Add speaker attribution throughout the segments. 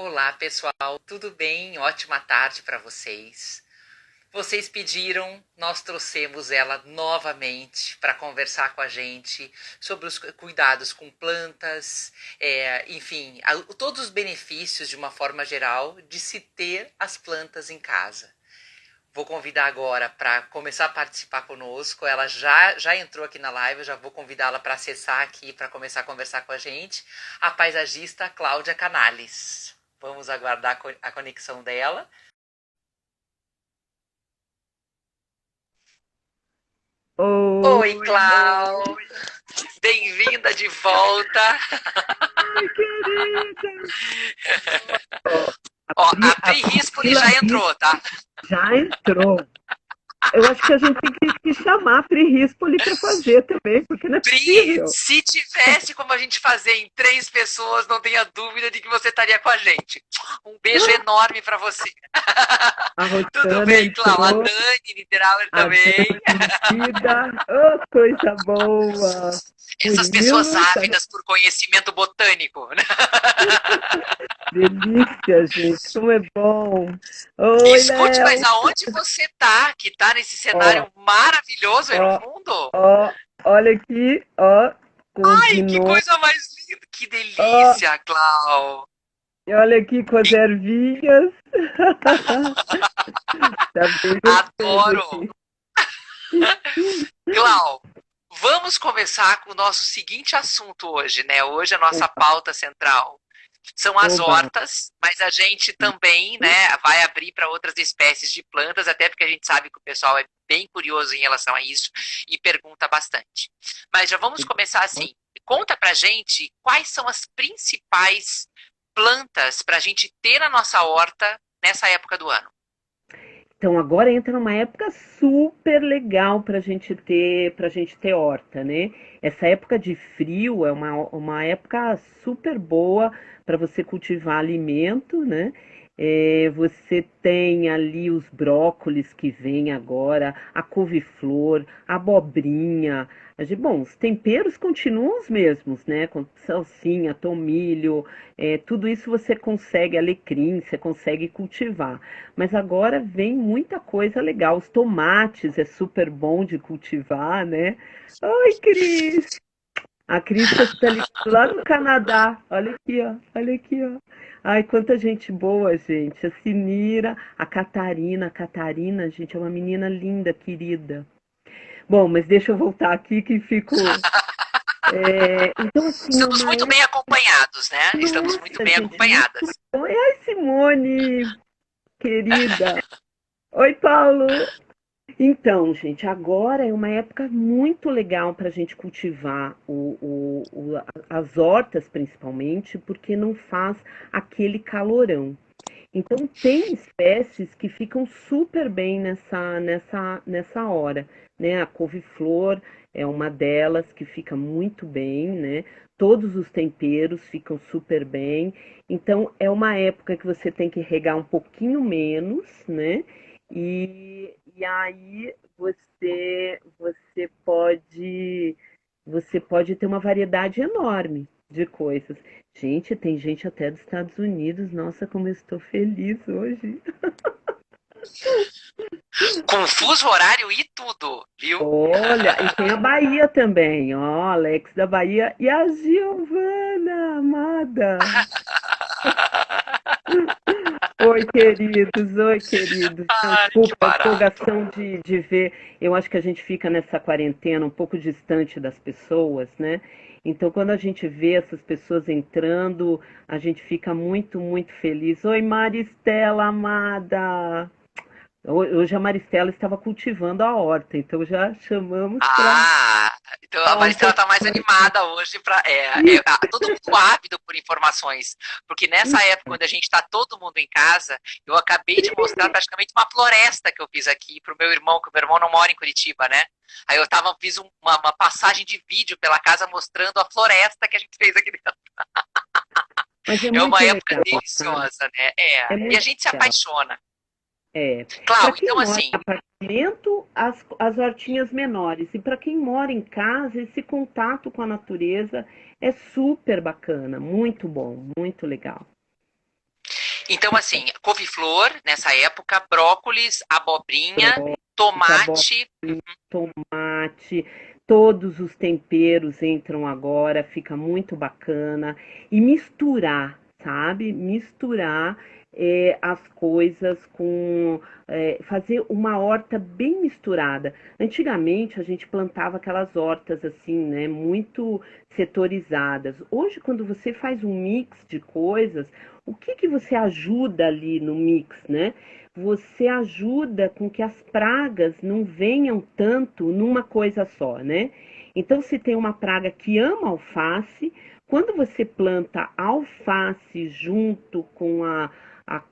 Speaker 1: Olá, pessoal, tudo bem? Ótima tarde para vocês. Vocês pediram, nós trouxemos ela novamente para conversar com a gente sobre os cuidados com plantas, enfim, todos os benefícios de uma forma geral de se ter as plantas em casa. Vou convidar agora para começar a participar conosco. Ela já entrou aqui na live, eu já vou convidá-la para acessar aqui para começar a conversar com a gente. A paisagista Cláudia Canales. Vamos aguardar a conexão dela. Oi,
Speaker 2: Oi,
Speaker 1: Cláudia! Bem-vinda de volta!
Speaker 2: querida!
Speaker 1: Ó,
Speaker 2: Pri,
Speaker 1: a Pri Rispoli já entrou, tá?
Speaker 2: já entrou. Eu acho que a gente tem que chamar a Pri Rispoli para fazer também, porque não é
Speaker 1: Pri,
Speaker 2: possível.
Speaker 1: se tivesse como a gente fazer em 3 pessoas, não tenha dúvida de que você estaria com a gente. Um beijo enorme para você.
Speaker 2: A
Speaker 1: Tudo
Speaker 2: Rosana
Speaker 1: bem, Cláudia? A
Speaker 2: entrou,
Speaker 1: Dani Niederauer
Speaker 2: a
Speaker 1: também.
Speaker 2: Dani querida. Oh, coisa boa!
Speaker 1: Essas pessoas
Speaker 2: Murilo, tá...
Speaker 1: ávidas por conhecimento botânico.
Speaker 2: delícia, gente, como é bom. Oi,
Speaker 1: Escute, mas
Speaker 2: Léo.
Speaker 1: aonde você tá? Que tá nesse
Speaker 2: Ó,
Speaker 1: cenário maravilhoso aí no
Speaker 2: ó,
Speaker 1: fundo?
Speaker 2: ó, olha aqui, ó, com os
Speaker 1: Ai, que
Speaker 2: gnomos,
Speaker 1: coisa mais linda! Que
Speaker 2: ó.
Speaker 1: delícia, Clau!
Speaker 2: E olha aqui com as ervinhas. Tá bem gostoso
Speaker 1: Adoro!
Speaker 2: aqui.
Speaker 1: Clau, vamos começar com o nosso seguinte assunto hoje, né? Hoje a nossa
Speaker 2: Oba,
Speaker 1: pauta central são as
Speaker 2: oba.
Speaker 1: hortas, mas a gente também, né, vai abrir para outras espécies de plantas, até porque a gente sabe que o pessoal é bem curioso em relação a isso e pergunta bastante. Mas já vamos começar assim. Conta pra gente quais são as principais plantas para a gente ter na nossa horta nessa época do ano.
Speaker 2: Então agora entra numa época super legal para gente ter horta, né? Essa época de frio é uma época super boa para você cultivar alimento, né? Você tem ali os brócolis que vem agora, a couve-flor, a abobrinha. Bom, os temperos continuam os mesmos, né? Com salsinha, tomilho, tudo isso você consegue, alecrim, você consegue cultivar. Mas agora vem muita coisa legal. Os tomates é super bom de cultivar, né? Oi, Cris! A Cris está ali lá no Canadá. Olha aqui, ó. Olha aqui, ó. Ai, quanta gente boa, gente. A Sinira, a Catarina. A Catarina, gente, é uma menina linda, querida. Bom, mas deixa eu voltar aqui que fico. Então, assim, é
Speaker 1: Estamos
Speaker 2: uma
Speaker 1: muito
Speaker 2: época.
Speaker 1: bem acompanhados, né? Estamos muito
Speaker 2: Nossa,
Speaker 1: bem
Speaker 2: gente, muito
Speaker 1: acompanhadas.
Speaker 2: bom. E ai, Simone, querida. Oi, Paulo. Então, gente, agora é uma época muito legal para a gente cultivar as hortas, principalmente, porque não faz aquele calorão. Então, tem espécies que ficam super bem nessa hora, né? A couve-flor é uma delas que fica muito bem, né? Todos os temperos ficam super bem. Então, é uma época que você tem que regar um pouquinho menos, né? E aí você pode ter uma variedade enorme de coisas. Gente, tem gente até dos Estados Unidos. Nossa, como eu estou feliz hoje.
Speaker 1: Confuso horário e tudo, viu?
Speaker 2: Olha, e tem a Bahia também, ó, Alex da Bahia e a Giovana, amada. Oi, queridos. Não,
Speaker 1: Ai, que
Speaker 2: desculpa, a
Speaker 1: barato.
Speaker 2: empolgação de ver. Eu acho que a gente fica nessa quarentena um pouco distante das pessoas, né? Então, quando a gente vê essas pessoas entrando, a gente fica muito, muito feliz. Oi, Maristela, amada. Hoje a Maristela estava cultivando a horta, então já chamamos para
Speaker 1: Ah, então a
Speaker 2: falar um
Speaker 1: Maristela
Speaker 2: pouco
Speaker 1: tá mais
Speaker 2: mais.
Speaker 1: animada hoje para todo mundo ávido por informações, porque nessa época quando a gente está todo mundo em casa, eu acabei de mostrar praticamente uma floresta que eu fiz aqui pro meu irmão, que o meu irmão não mora em Curitiba, né? Aí fiz uma passagem de vídeo pela casa mostrando a floresta que a gente fez aqui dentro.
Speaker 2: Mas é
Speaker 1: É uma
Speaker 2: muito
Speaker 1: época
Speaker 2: legal, sabe?
Speaker 1: deliciosa, né?
Speaker 2: É
Speaker 1: E a
Speaker 2: muito
Speaker 1: gente se
Speaker 2: legal.
Speaker 1: apaixona.
Speaker 2: É. Para
Speaker 1: Clau,
Speaker 2: quem
Speaker 1: então
Speaker 2: mora
Speaker 1: assim,
Speaker 2: em apartamento, as hortinhas menores. E para quem mora em casa, esse contato com a natureza é super bacana, muito bom, muito legal.
Speaker 1: Então, assim, couve-flor, nessa época, brócolis, abobrinha, tomate.
Speaker 2: Tomate, todos os temperos entram agora, fica muito bacana. E misturar, sabe? Misturar as coisas com. Fazer uma horta bem misturada. Antigamente a gente plantava aquelas hortas assim, né? Muito setorizadas. Hoje, quando você faz um mix de coisas, o que que você ajuda ali no mix, né? Você ajuda com que as pragas não venham tanto numa coisa só, né? Então, se tem uma praga que ama alface, quando você planta alface junto com a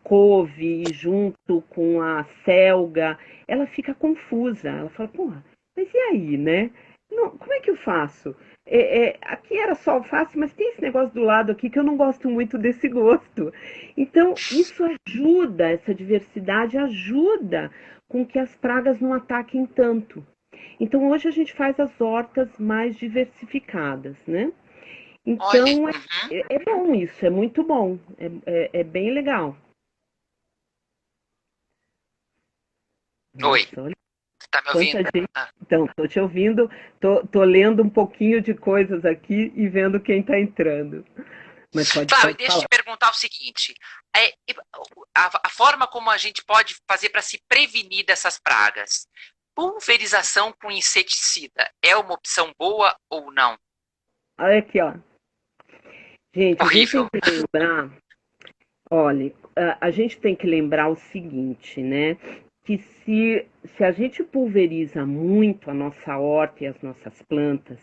Speaker 2: couve e junto com a selga, ela fica confusa. Ela fala, porra, mas e aí, né? Não, como é que eu faço? Aqui era só alface, mas tem esse negócio do lado aqui que eu não gosto muito desse gosto. Então, isso ajuda, essa diversidade ajuda com que as pragas não ataquem tanto. Então, hoje a gente faz as hortas mais diversificadas, né?
Speaker 1: Olha,
Speaker 2: Então, é bom isso, é muito bom, é bem legal.
Speaker 1: oi,
Speaker 2: Nossa, olha
Speaker 1: tá me ouvindo?
Speaker 2: quanta gente.
Speaker 1: Ah.
Speaker 2: Então, tô te ouvindo, tô lendo um pouquinho de coisas aqui e vendo quem tá entrando. Mas
Speaker 1: Flávio,
Speaker 2: pode
Speaker 1: deixa eu
Speaker 2: falar.
Speaker 1: te perguntar o seguinte: é, a forma como a gente pode fazer para se prevenir dessas pragas? Pulverização com inseticida é uma opção boa ou não?
Speaker 2: Olha aqui, ó. Gente, a gente tem
Speaker 1: Horrível.
Speaker 2: que lembrar. Olha, a gente tem que lembrar o seguinte, né? Que se a gente pulveriza muito a nossa horta e as nossas plantas,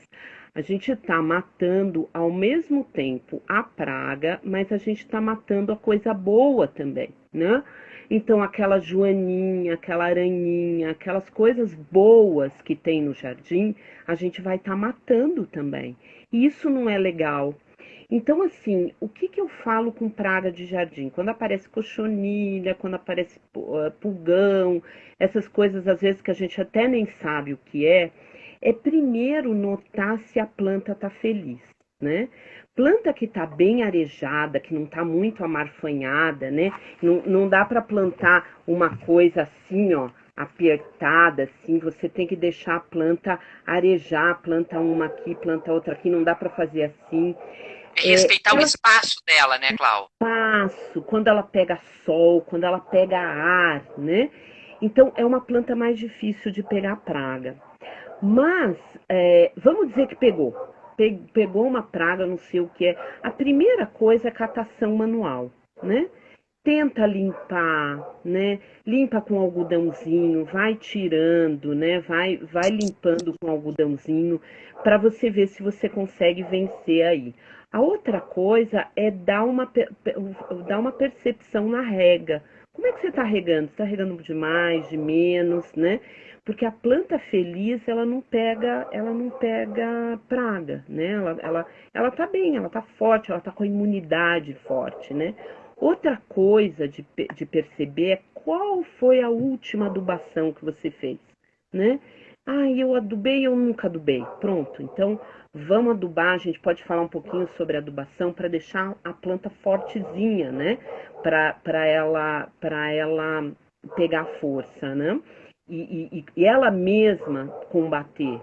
Speaker 2: a gente está matando ao mesmo tempo a praga, mas a gente está matando a coisa boa também, né? Então, aquela joaninha, aquela aranhinha, aquelas coisas boas que tem no jardim, a gente vai estar matando também. E isso não é legal. Então, assim, o que que eu falo com praga de jardim? Quando aparece cochonilha, quando aparece pulgão, essas coisas às vezes que a gente até nem sabe o que é primeiro notar se a planta está feliz, né? Planta que está bem arejada, que não está muito amarfanhada, né? Não dá para plantar uma coisa assim, ó, apertada, assim. Você tem que deixar a planta arejar, planta uma aqui, planta outra aqui. Não dá para fazer assim.
Speaker 1: É respeitar o
Speaker 2: Ela
Speaker 1: espaço dela, né, Clau?
Speaker 2: passo, quando ela pega sol, quando ela pega ar, né? Então é uma planta mais difícil de pegar praga. Mas vamos dizer que pegou. Pegou uma praga, não sei o que é. A primeira coisa é catação manual, né? Tenta limpar, né? Limpa com algodãozinho, vai tirando, né? Vai limpando com algodãozinho para você ver se você consegue vencer aí. A outra coisa é dar uma percepção na rega. Como é que você está regando? Você está regando de mais, de menos, né? Porque a planta feliz, ela não pega praga, né? Ela tá bem, ela tá forte, ela tá com a imunidade forte, né? Outra coisa de perceber é qual foi a última adubação que você fez, né? Ah, eu adubei ou nunca adubei? Pronto, então vamos adubar. A gente pode falar um pouquinho sobre adubação para deixar a planta fortezinha, né? Para ela pegar força, né? E ela mesma combater.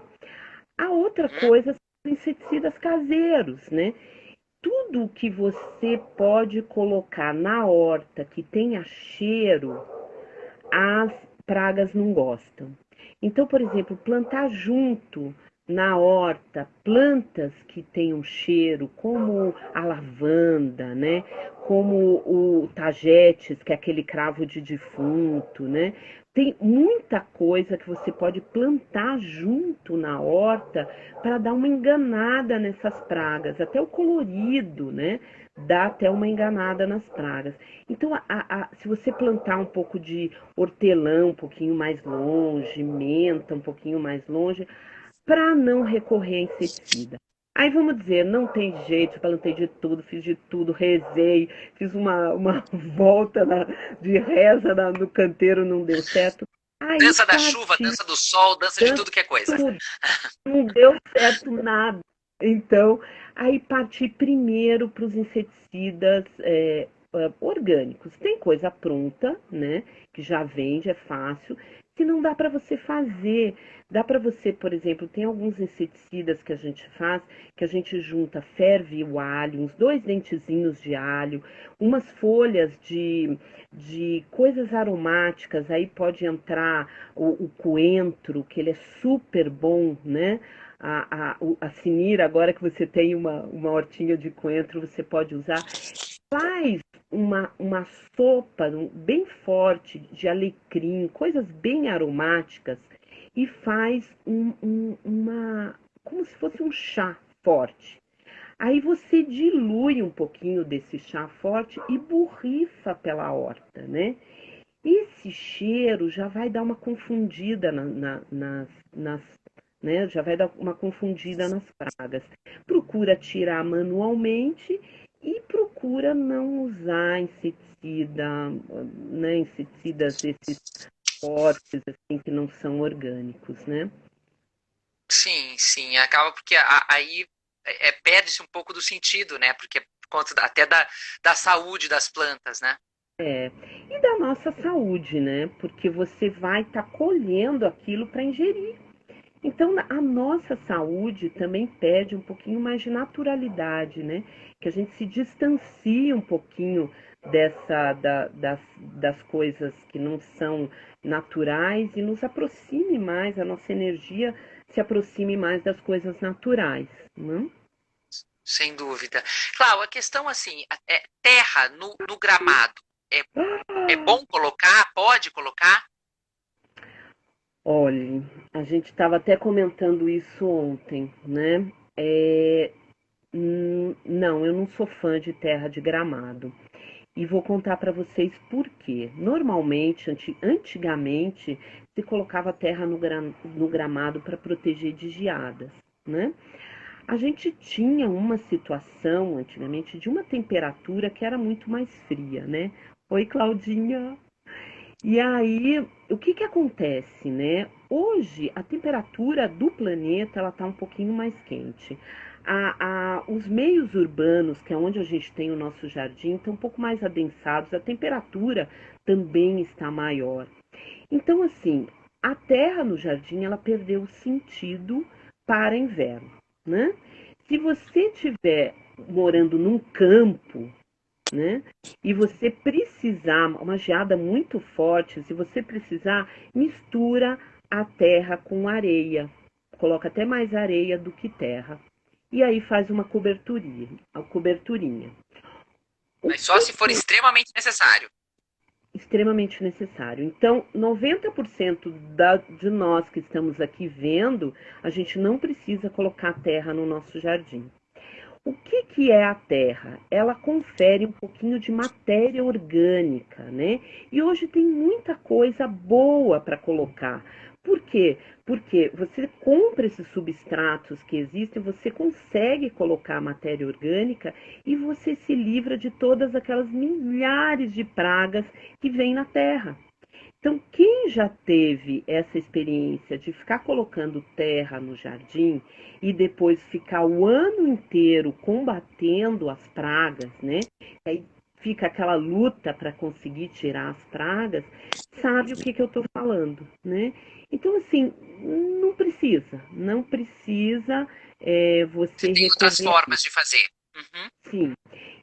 Speaker 2: A outra
Speaker 1: Uhum.
Speaker 2: coisa são os inseticidas caseiros, né? Tudo que você pode colocar na horta que tenha cheiro, as pragas não gostam. Então, por exemplo, plantar junto na horta plantas que tenham cheiro, como a lavanda, né? Como o tagetes, que é aquele cravo de defunto, né? Tem muita coisa que você pode plantar junto na horta para dar uma enganada nessas pragas, até o colorido, né? Dá até uma enganada nas pragas. Então, se você plantar um pouco de hortelã um pouquinho mais longe, menta um pouquinho mais longe, para não recorrer a inseticida. Aí vamos dizer, não tem jeito, plantei de tudo, fiz de tudo, rezei, fiz uma volta de reza no canteiro, não deu certo. Aí
Speaker 1: Dança da chuva,
Speaker 2: parti,
Speaker 1: dança do sol, dança de tudo que é coisa.
Speaker 2: tudo, não deu certo nada. Então, aí parti primeiro para os inseticidas orgânicos. Tem coisa pronta, né? Que já vende, é fácil. Se não dá para você fazer, dá para você, por exemplo, tem alguns inseticidas que a gente faz, que a gente junta, ferve o alho, uns 2 dentezinhos de alho, umas folhas de coisas aromáticas, aí pode entrar o coentro, que ele é super bom, né? A cinira, agora que você tem uma hortinha de coentro, você pode usar. Faz uma sopa bem forte de alecrim, coisas bem aromáticas, e faz como se fosse um chá forte. Aí você dilui um pouquinho desse chá forte e borrifa pela horta, né? Esse cheiro já vai dar uma confundida nas, né? Já vai dar uma confundida nas pragas. Procura tirar manualmente e procura não usar inseticida, né? Inseticidas esses fortes assim que não são orgânicos, né?
Speaker 1: Sim, sim, acaba porque aí perde-se um pouco do sentido, né? Porque por conta até da saúde das plantas, né?
Speaker 2: É, e da nossa saúde, né? Porque você vai estar colhendo aquilo para ingerir. Então, a nossa saúde também pede um pouquinho mais de naturalidade, né? Que a gente se distancie um pouquinho das coisas que não são naturais e nos aproxime mais, a nossa energia se aproxime mais das coisas naturais, né?
Speaker 1: Sem dúvida. Claro, a questão assim, é terra no gramado. É, é bom colocar? Pode colocar?
Speaker 2: Olhe, a gente estava até comentando isso ontem, né? Não, eu não sou fã de terra de gramado. E vou contar para vocês por quê. Normalmente, antigamente, se colocava terra no gramado para proteger de geadas, né? A gente tinha uma situação antigamente de uma temperatura que era muito mais fria, né? Oi, Claudinha. E aí, o que que acontece, né? Hoje, a temperatura do planeta, ela tá um pouquinho mais quente. Os meios urbanos, que é onde a gente tem o nosso jardim, estão um pouco mais adensados, a temperatura também está maior. Então, assim, a terra no jardim, ela perdeu o sentido para inverno, né? Se você estiver morando num campo, né? E você precisar, uma geada muito forte, se você precisar, mistura a terra com areia. Coloca até mais areia do que terra. E aí faz uma coberturinha, a coberturinha. O
Speaker 1: Mas só
Speaker 2: que
Speaker 1: se for extremamente necessário.
Speaker 2: extremamente necessário. Então, 90% de nós que estamos aqui vendo, a gente não precisa colocar terra no nosso jardim. O que, que é a terra? Ela confere um pouquinho de matéria orgânica, né? E hoje tem muita coisa boa para colocar. Por quê? Porque você compra esses substratos que existem, você consegue colocar matéria orgânica e você se livra de todas aquelas milhares de pragas que vêm na terra. Então, quem já teve essa experiência de ficar colocando terra no jardim e depois ficar o ano inteiro combatendo as pragas, né? Aí fica aquela luta para conseguir tirar as pragas, sabe o que, que eu estou falando, né? Então, assim, não precisa
Speaker 1: Você
Speaker 2: você
Speaker 1: tem outras
Speaker 2: recorrer.
Speaker 1: formas de fazer. Uhum.
Speaker 2: Sim.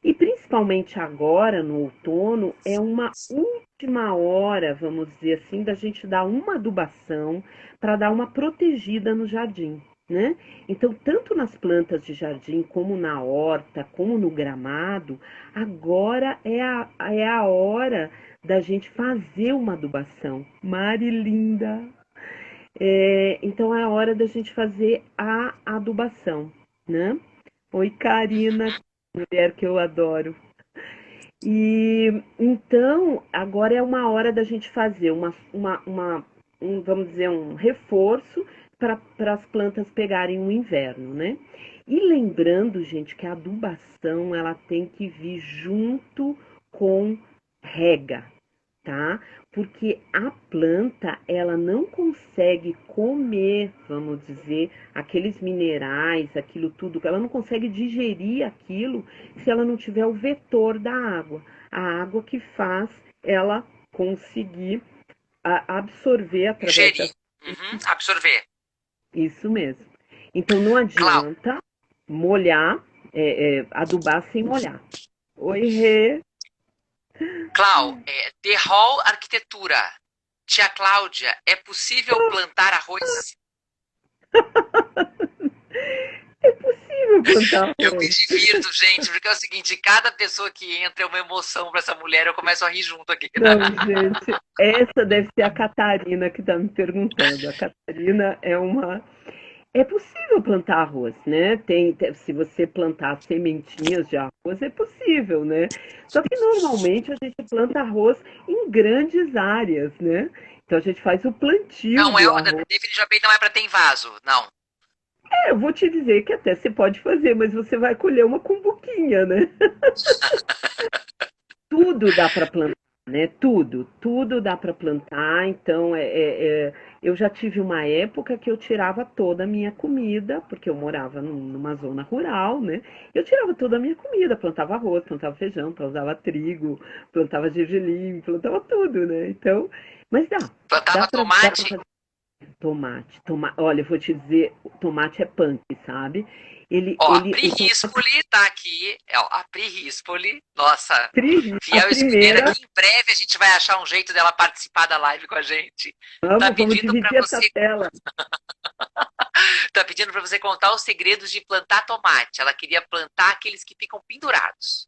Speaker 2: E principalmente agora, no outono, é uma última hora, vamos dizer assim, da gente dar uma adubação para dar uma protegida no jardim, né? Então, tanto nas plantas de jardim, como na horta, como no gramado, agora é a hora da gente fazer uma adubação. Mari linda! Então, é a hora da gente fazer a adubação, né? Oi, Karina, mulher que eu adoro. E então, agora é uma hora da gente fazer vamos dizer, um reforço para as plantas pegarem o inverno, né? E lembrando, gente, que a adubação ela tem que vir junto com rega, tá? porque a planta, ela não consegue comer, vamos dizer, aqueles minerais, aquilo tudo, ela não consegue digerir aquilo se ela não tiver o vetor da água. A água que faz ela conseguir absorver através
Speaker 1: Ingerir.
Speaker 2: das...
Speaker 1: Uhum, absorver.
Speaker 2: Isso mesmo. Então não
Speaker 1: Clau,
Speaker 2: adianta molhar, adubar sem molhar. Oi, Rê.
Speaker 1: The Hall Arquitetura. Tia Cláudia, é possível plantar arroz?
Speaker 2: É possível plantar
Speaker 1: Eu me
Speaker 2: arroz.
Speaker 1: divirto, gente, porque é o seguinte, cada pessoa que entra é uma emoção para essa mulher, eu começo a rir junto aqui.
Speaker 2: Não, gente, essa deve ser a Catarina que está me perguntando. A Catarina é uma. É possível plantar arroz, né? Se você plantar sementinhas de arroz, é possível, né? Só que normalmente a gente planta arroz em grandes áreas, né? Então a gente faz o plantio
Speaker 1: Não é,
Speaker 2: do arroz.
Speaker 1: definitivamente não é para ter em vaso, não.
Speaker 2: Eu vou te dizer que até você pode fazer, mas você vai colher uma cumbuquinha, né? Tudo dá para plantar, né? Tudo dá para plantar. Então, eu já tive uma época que eu tirava toda a minha comida, porque eu morava numa zona rural, né? Eu tirava toda a minha comida, plantava arroz, plantava feijão, plantava trigo, plantava gergelim, plantava tudo, né? Então, mas dá
Speaker 1: Plantava
Speaker 2: para
Speaker 1: tomate.
Speaker 2: fazer tomate. Olha, eu vou te dizer, o tomate é punk, sabe?
Speaker 1: Ó, a
Speaker 2: O
Speaker 1: Pri
Speaker 2: tomate
Speaker 1: Rispoli tá aqui. Ó, a Pri Rispoli, nossa
Speaker 2: a
Speaker 1: fiel escudeira,
Speaker 2: primeira.
Speaker 1: que em breve a gente vai achar um jeito dela participar da live com a gente. Tá
Speaker 2: Vamos
Speaker 1: pedindo para
Speaker 2: dividir essa
Speaker 1: você,
Speaker 2: tela.
Speaker 1: tá pedindo para você contar os segredos de plantar tomate. Ela queria plantar aqueles que ficam pendurados.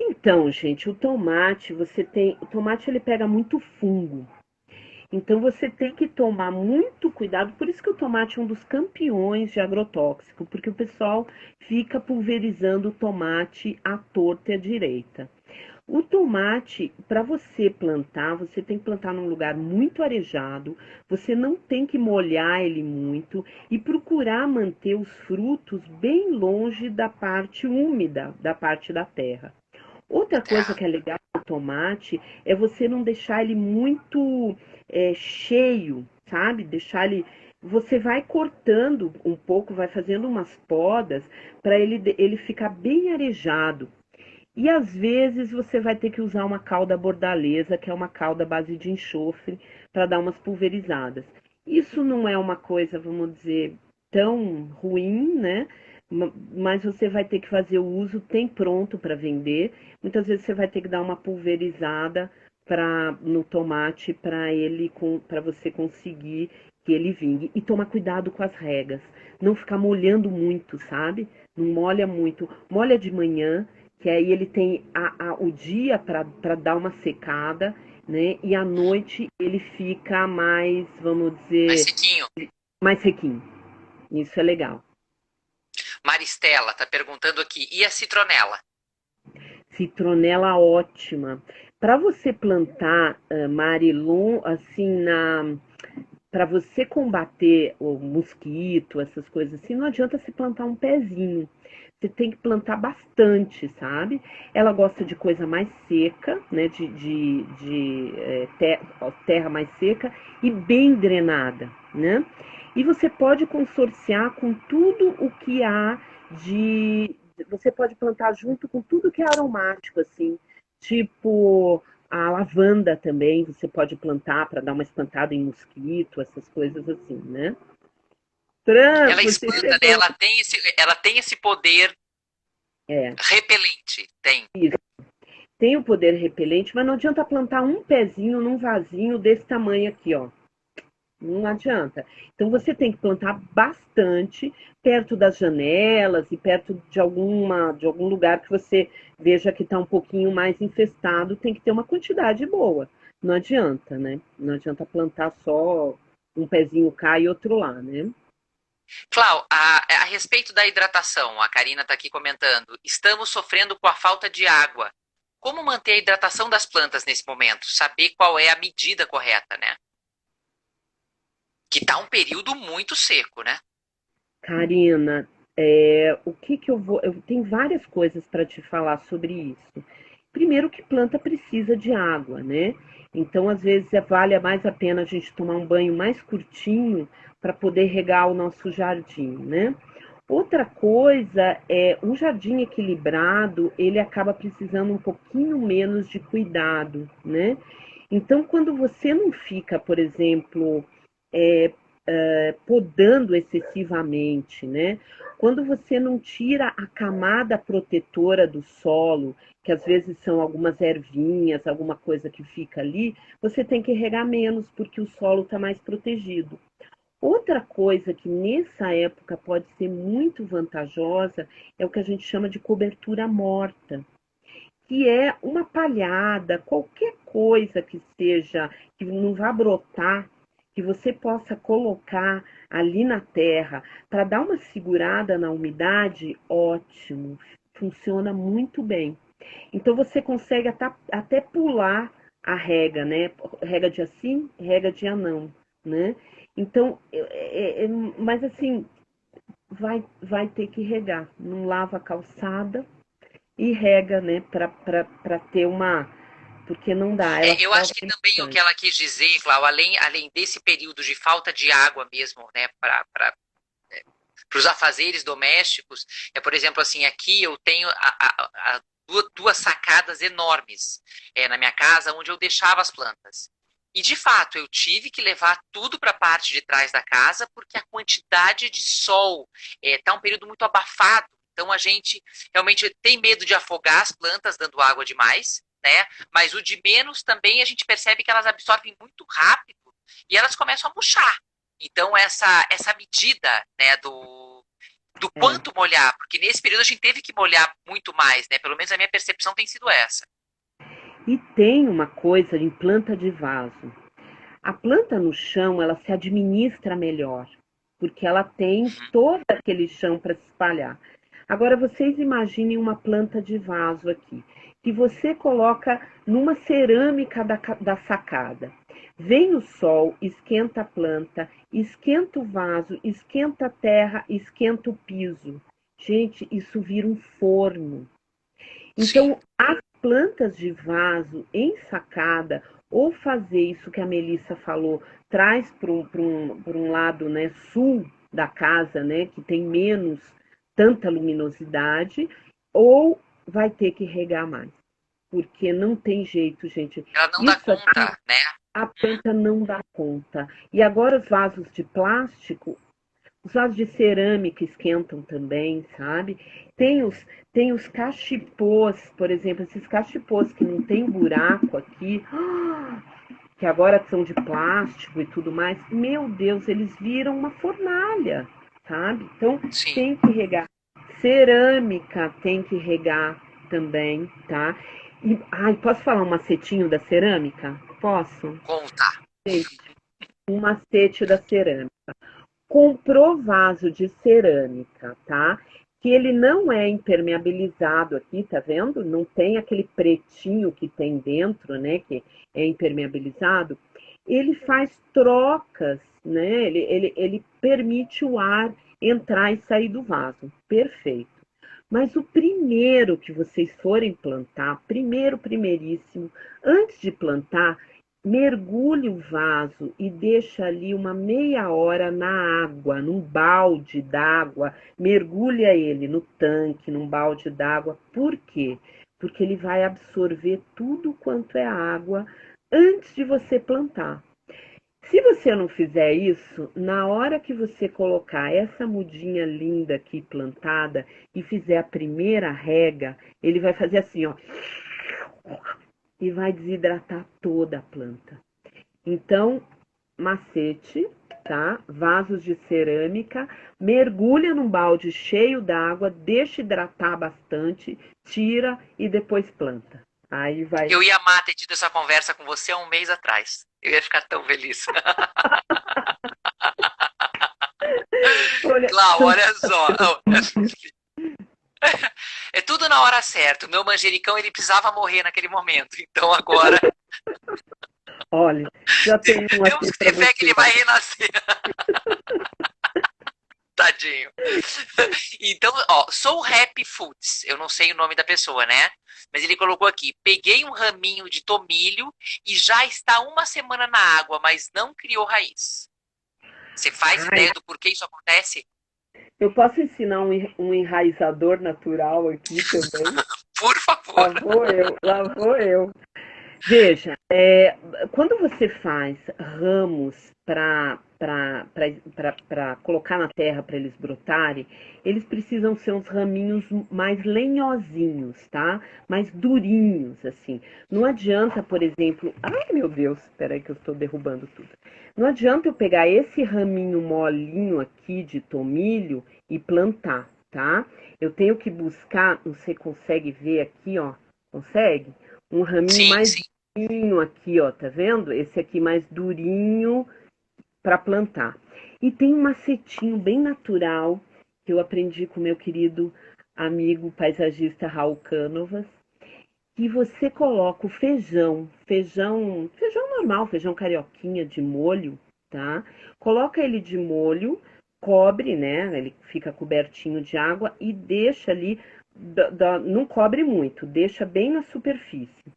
Speaker 2: Então, gente, o tomate ele pega muito fungo. Então você tem que tomar muito cuidado, por isso que o tomate é um dos campeões de agrotóxico, porque o pessoal fica pulverizando o tomate à torta e à direita. O tomate, para você plantar, você tem que plantar num lugar muito arejado, você não tem que molhar ele muito e procurar manter os frutos bem longe da parte úmida, da parte da terra.
Speaker 1: Da
Speaker 2: Outra coisa
Speaker 1: terra.
Speaker 2: que é legal do tomate é você não deixar ele muito cheio, sabe? Deixar ele. Você vai cortando um pouco, vai fazendo umas podas para ele ficar bem arejado. E às vezes você vai ter que usar uma calda bordaleza, que é uma calda à base de enxofre, para dar umas pulverizadas. Isso não é uma coisa, vamos dizer, tão ruim, né? Mas você vai ter que fazer o uso, tem pronto para vender. Muitas vezes você vai ter que dar uma pulverizada no tomate para você conseguir que ele vingue. E toma cuidado com as regas. Não ficar molhando muito, sabe? Não molha muito. Molha de manhã, que aí ele tem o dia para dar uma secada, né? E à noite ele fica mais, vamos
Speaker 1: Mais
Speaker 2: dizer,
Speaker 1: sequinho.
Speaker 2: mais sequinho. Isso é legal.
Speaker 1: Maristela tá perguntando aqui. E a citronela?
Speaker 2: Citronela ótima. Para você plantar, Marilon, assim, para você combater o mosquito, essas coisas assim, não adianta se plantar um pezinho. Você tem que plantar bastante, sabe? Ela gosta de coisa mais seca, né? Terra mais seca e bem drenada, né? E você pode consorciar com tudo o que há de. Você pode plantar junto com tudo que é aromático, assim, tipo a lavanda também, você pode plantar para dar uma espantada em mosquito, essas coisas assim, né? Fran,
Speaker 1: Ela
Speaker 2: você
Speaker 1: espanta, né?
Speaker 2: chegou.
Speaker 1: Ela tem esse poder
Speaker 2: É,
Speaker 1: repelente. Tem.
Speaker 2: isso. Tem o poder repelente, mas não adianta plantar um pezinho num vasinho desse tamanho aqui, ó. Não adianta. Então você tem que plantar bastante perto das janelas e perto de algum lugar que você veja que está um pouquinho mais infestado, tem que ter uma quantidade boa. Não adianta, né? Não adianta plantar só um pezinho cá e outro lá, né?
Speaker 1: Clau, a respeito da hidratação, a Karina está aqui comentando. Estamos sofrendo com a falta de água. Como manter a hidratação das plantas nesse momento? Saber qual é a medida correta, né? Que está um período muito seco, né?
Speaker 2: Karina, o que que eu vou. Eu tenho várias coisas para te falar sobre isso. Primeiro que planta precisa de água, né? Então, às vezes, vale mais a pena a gente tomar um banho mais curtinho para poder regar o nosso jardim, né? Outra coisa é um jardim equilibrado, ele acaba precisando um pouquinho menos de cuidado, né? Então, quando você não fica, por exemplo, é, podando excessivamente, né? Quando você não tira a camada protetora do solo, que às vezes são algumas ervinhas, alguma coisa que fica ali, você tem que regar menos porque o solo está mais protegido. Outra coisa que nessa época pode ser muito vantajosa é o que a gente chama de cobertura morta, que é uma palhada, qualquer coisa que seja, que não vá brotar, que você possa colocar ali na terra para dar uma segurada na umidade, ótimo, funciona muito bem. Então você consegue até pular a rega, né? Rega dia sim, rega dia não, né? Então, mas assim, vai ter que regar. Não lava a calçada e rega, né? Para ter uma. Porque não dá, ela
Speaker 1: Eu acho
Speaker 2: sofre
Speaker 1: que também o que
Speaker 2: bastante.
Speaker 1: ela quis dizer, Clau, além desse período de falta de água mesmo, né, para os afazeres domésticos, por exemplo, assim, aqui eu tenho duas sacadas enormes na minha casa, onde eu deixava as plantas. E, de fato, eu tive que levar tudo para a parte de trás da casa, porque a quantidade de sol está um período muito abafado. Então, a gente realmente tem medo de afogar as plantas dando água demais, né? Mas o de menos também a gente percebe que elas absorvem muito rápido e elas começam a murchar. Então, essa medida, né, do
Speaker 2: É.
Speaker 1: quanto molhar, porque nesse período a gente teve que molhar muito mais, né? Pelo menos a minha percepção tem sido essa.
Speaker 2: E tem uma coisa em planta de vaso. A planta no chão, ela se administra melhor, porque ela tem todo aquele chão para se espalhar. Agora, vocês imaginem uma planta de vaso aqui, que você coloca numa cerâmica da sacada. Vem o sol, esquenta a planta, esquenta o vaso, esquenta a terra, esquenta o piso. Gente, isso vira um forno.
Speaker 1: Sim,
Speaker 2: Então, as plantas de vaso em sacada, ou fazer isso que a Melissa falou, traz para um lado, né, sul da casa, né, que tem menos tanta luminosidade, ou vai ter que regar mais, porque não tem jeito, gente.
Speaker 1: ela não dá
Speaker 2: Isso aqui
Speaker 1: conta, né?
Speaker 2: a planta não dá conta. E agora os vasos de plástico, os vasos de cerâmica esquentam também, sabe? Tem os, tem os cachipôs, por exemplo, esses cachipôs que não tem buraco aqui, que agora são de plástico e tudo mais. Meu Deus, eles viram uma fornalha, sabe? Então
Speaker 1: Sim,
Speaker 2: tem que regar. Cerâmica tem que regar também, tá? E, ai, posso falar um macetinho da cerâmica? Posso?
Speaker 1: conta.
Speaker 2: Um macete da cerâmica. Comprou vaso de cerâmica, tá? Que ele não é impermeabilizado aqui, tá vendo? Não tem aquele pretinho que tem dentro, né? Que é impermeabilizado. Ele faz trocas, né? Ele permite o ar entrar e sair do vaso. Perfeito. Mas o primeiro que vocês forem plantar, primeiríssimo, antes de plantar, mergulhe o vaso e deixa ali uma meia hora na água, num balde d'água. Mergulha ele no tanque, num balde d'água. Por quê? Porque ele vai absorver tudo quanto é água antes de você plantar. Se você não fizer isso, na hora que você colocar essa mudinha linda aqui plantada e fizer a primeira rega, ele vai fazer assim, ó, e vai desidratar toda a planta. Então, macete, tá? Vasos de cerâmica, mergulha num balde cheio d'água, deixa hidratar bastante, tira e depois planta. Aí vai.
Speaker 1: Eu ia amar ter tido essa conversa com você há um mês atrás. Eu ia ficar tão feliz.
Speaker 2: Olha,
Speaker 1: Clau, olha só. É tudo na hora certa. O meu manjericão ele precisava morrer naquele momento. Então agora
Speaker 2: olha, já tem um
Speaker 1: temos
Speaker 2: aqui
Speaker 1: que
Speaker 2: para
Speaker 1: ter fé que
Speaker 2: você.
Speaker 1: ele vai renascer. Tadinho. Então, ó, sou Happy Foods. Eu não sei o nome da pessoa, né? Mas ele colocou aqui: peguei um raminho de tomilho e já está uma semana na água, mas não criou raiz. Você faz
Speaker 2: Ai,
Speaker 1: ideia do porquê isso acontece?
Speaker 2: eu posso ensinar um enraizador natural aqui também?
Speaker 1: Por favor.
Speaker 2: Lá vou eu. Veja, quando você faz ramos para colocar na terra para eles brotarem, eles precisam ser uns raminhos mais lenhosinhos, tá? Mais durinhos, assim. Não adianta, por exemplo. Ai, meu Deus, espera aí que eu estou derrubando tudo. Não adianta eu pegar esse raminho molinho aqui de tomilho e plantar, tá? Eu tenho que buscar, você consegue ver aqui, ó? Consegue? Um raminho
Speaker 1: Sim,
Speaker 2: mais
Speaker 1: sim.
Speaker 2: durinho aqui, ó, tá vendo? Esse aqui mais durinho para plantar. E tem um macetinho bem natural que eu aprendi com meu querido amigo paisagista Raul Cânovas, que você coloca o feijão normal, feijão carioquinha de molho, tá? Coloca ele de molho, cobre, né? Ele fica cobertinho de água e deixa ali, não cobre muito, deixa bem na superfície.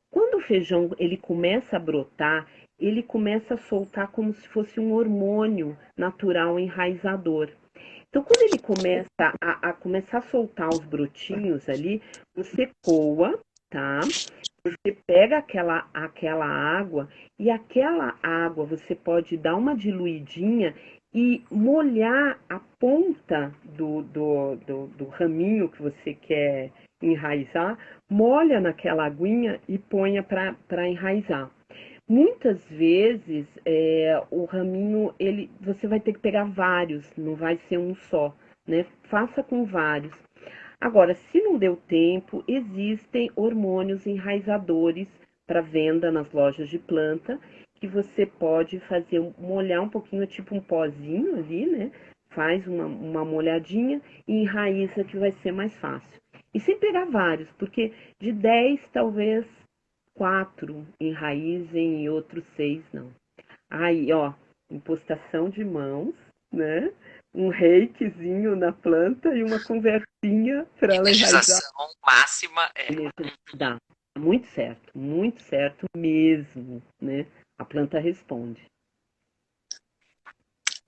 Speaker 2: Quando o feijão ele começa a brotar, ele começa a soltar como se fosse um hormônio natural enraizador. Então, quando ele começa a começar a soltar os brotinhos ali, você coa, tá? Você pega aquela água e aquela água você pode dar uma diluidinha e molhar a ponta do raminho que você quer enraizar, molha naquela aguinha e ponha para enraizar. Muitas vezes o raminho você vai ter que pegar vários, não vai ser um só, né? Faça com vários. Agora, se não deu tempo, existem hormônios enraizadores para venda nas lojas de planta que você pode fazer molhar um pouquinho, tipo um pozinho ali, né? Faz uma molhadinha e enraiza que vai ser mais fácil. E sem pegar vários, porque de 10 talvez 4 enraizem e outros 6 não. Aí, ó, impostação de mãos, né? Um reikezinho na planta e uma conversinha para ela enraizar.
Speaker 1: Energização máxima é.
Speaker 2: Dá muito certo mesmo, né? A planta responde.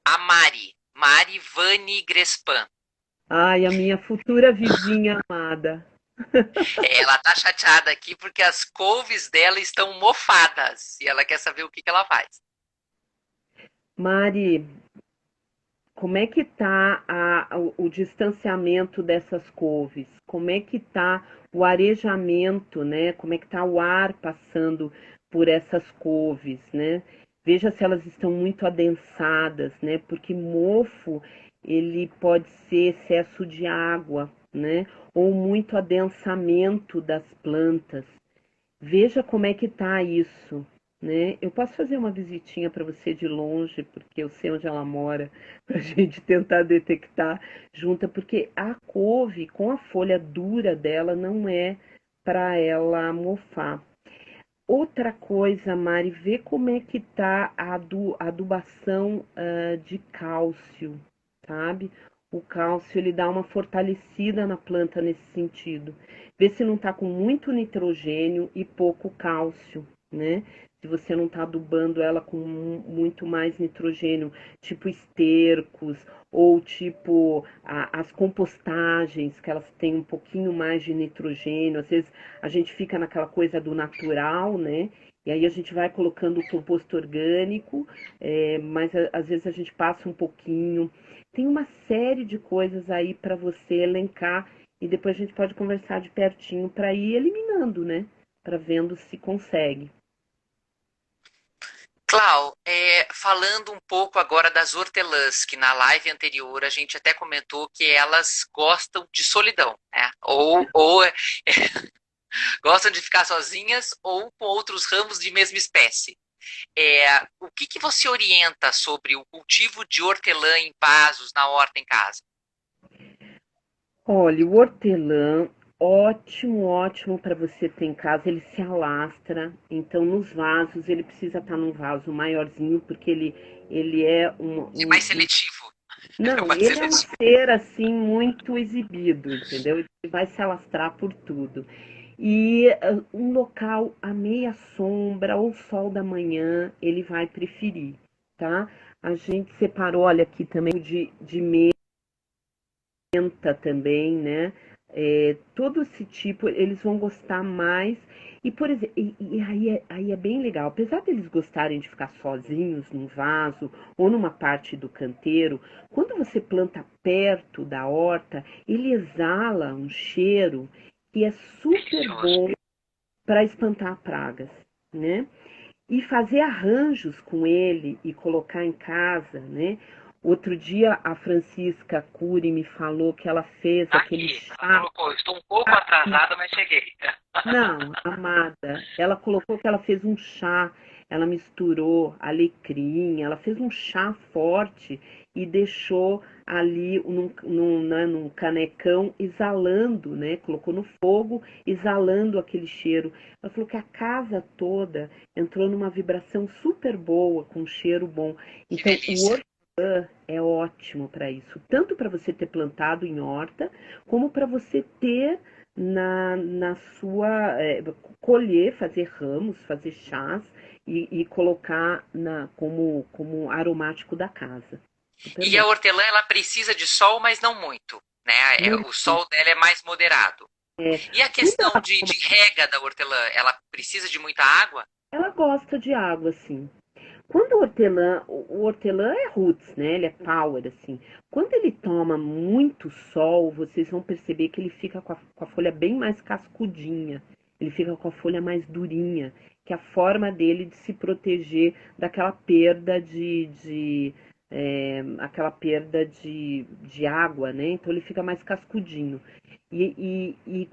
Speaker 1: A Mari Vani Grespan.
Speaker 2: Ai, a minha futura vizinha amada.
Speaker 1: Ela tá chateada aqui porque as couves dela estão mofadas e ela quer saber o que que ela faz.
Speaker 2: Mari, como é que tá o distanciamento dessas couves? Como é que tá o arejamento, né? Como é que tá o ar passando por essas couves, né? Veja se elas estão muito adensadas, né? Porque mofo, ele pode ser excesso de água, né? Ou muito adensamento das plantas. Veja como é que tá isso, né? Eu posso fazer uma visitinha para você de longe, porque eu sei onde ela mora, para a gente tentar detectar junta, porque a couve, com a folha dura dela, não é para ela mofar. Outra coisa, Mari, vê como é que tá a adubação de cálcio, sabe? O cálcio ele dá uma fortalecida na planta nesse sentido. Vê se não tá com muito nitrogênio e pouco cálcio, né? Se você não tá adubando ela com muito mais nitrogênio, tipo estercos ou tipo as compostagens, que elas têm um pouquinho mais de nitrogênio. Às vezes a gente fica naquela coisa do natural, né? E aí a gente vai colocando o composto orgânico, mas às vezes a gente passa um pouquinho. Tem uma série de coisas aí para você elencar e depois a gente pode conversar de pertinho para ir eliminando, né? Para vendo se consegue.
Speaker 1: Clau, falando um pouco agora das hortelãs, que na live anterior a gente até comentou que elas gostam de solidão, né? Ou gostam de ficar sozinhas ou com outros ramos de mesma espécie. O que que você orienta sobre o cultivo de hortelã em vasos na horta em casa?
Speaker 2: Olha, o hortelã, ótimo, ótimo para você ter em casa. Ele se alastra, então nos vasos ele precisa estar num vaso maiorzinho, porque ele é
Speaker 1: É mais seletivo.
Speaker 2: Não,
Speaker 1: Mas
Speaker 2: ele
Speaker 1: ele
Speaker 2: é
Speaker 1: é
Speaker 2: um ser assim muito exibido, entendeu? Ele vai se alastrar por tudo. E um local à meia sombra ou sol da manhã, ele vai preferir, tá? A gente separou, olha aqui também de menta também, né? Todo esse tipo, eles vão gostar mais. E, por exemplo, aí é bem legal. Apesar deles gostarem de ficar sozinhos num vaso ou numa parte do canteiro, quando você planta perto da horta, ele exala um cheiro que é super
Speaker 1: delicioso.
Speaker 2: bom para espantar pragas, né? E fazer arranjos com ele e colocar em casa, né? Outro dia a Francisca Cury me falou que ela fez
Speaker 1: Tá
Speaker 2: aquele
Speaker 1: aqui. Ela
Speaker 2: chá.
Speaker 1: colocou, estou um pouco atrasada, mas cheguei.
Speaker 2: Não, amada, ela colocou que ela fez um chá, ela misturou alecrim, ela fez um chá forte e deixou ali num canecão exalando, né? Colocou no fogo, exalando aquele cheiro. Ela falou que a casa toda entrou numa vibração super boa, com um cheiro bom.
Speaker 1: Que
Speaker 2: Então, o
Speaker 1: delícia.
Speaker 2: hortelã é ótimo para isso, tanto para você ter plantado em horta, como para você ter na sua colher, fazer ramos, fazer chás e colocar como aromático da casa. Super
Speaker 1: E
Speaker 2: bom.
Speaker 1: a hortelã, ela precisa de sol, mas não muito, né? O
Speaker 2: Muito.
Speaker 1: sol dela é mais moderado.
Speaker 2: É,
Speaker 1: E a
Speaker 2: quando
Speaker 1: questão de rega da hortelã, ela precisa de muita água?
Speaker 2: ela gosta de água, assim. Quando o hortelã é roots, né? Ele é power, assim. Quando ele toma muito sol, vocês vão perceber que ele fica com a folha bem mais cascudinha. Ele fica com a folha mais durinha, que é a forma dele de se proteger daquela perda aquela perda de água, né? Então ele fica mais cascudinho.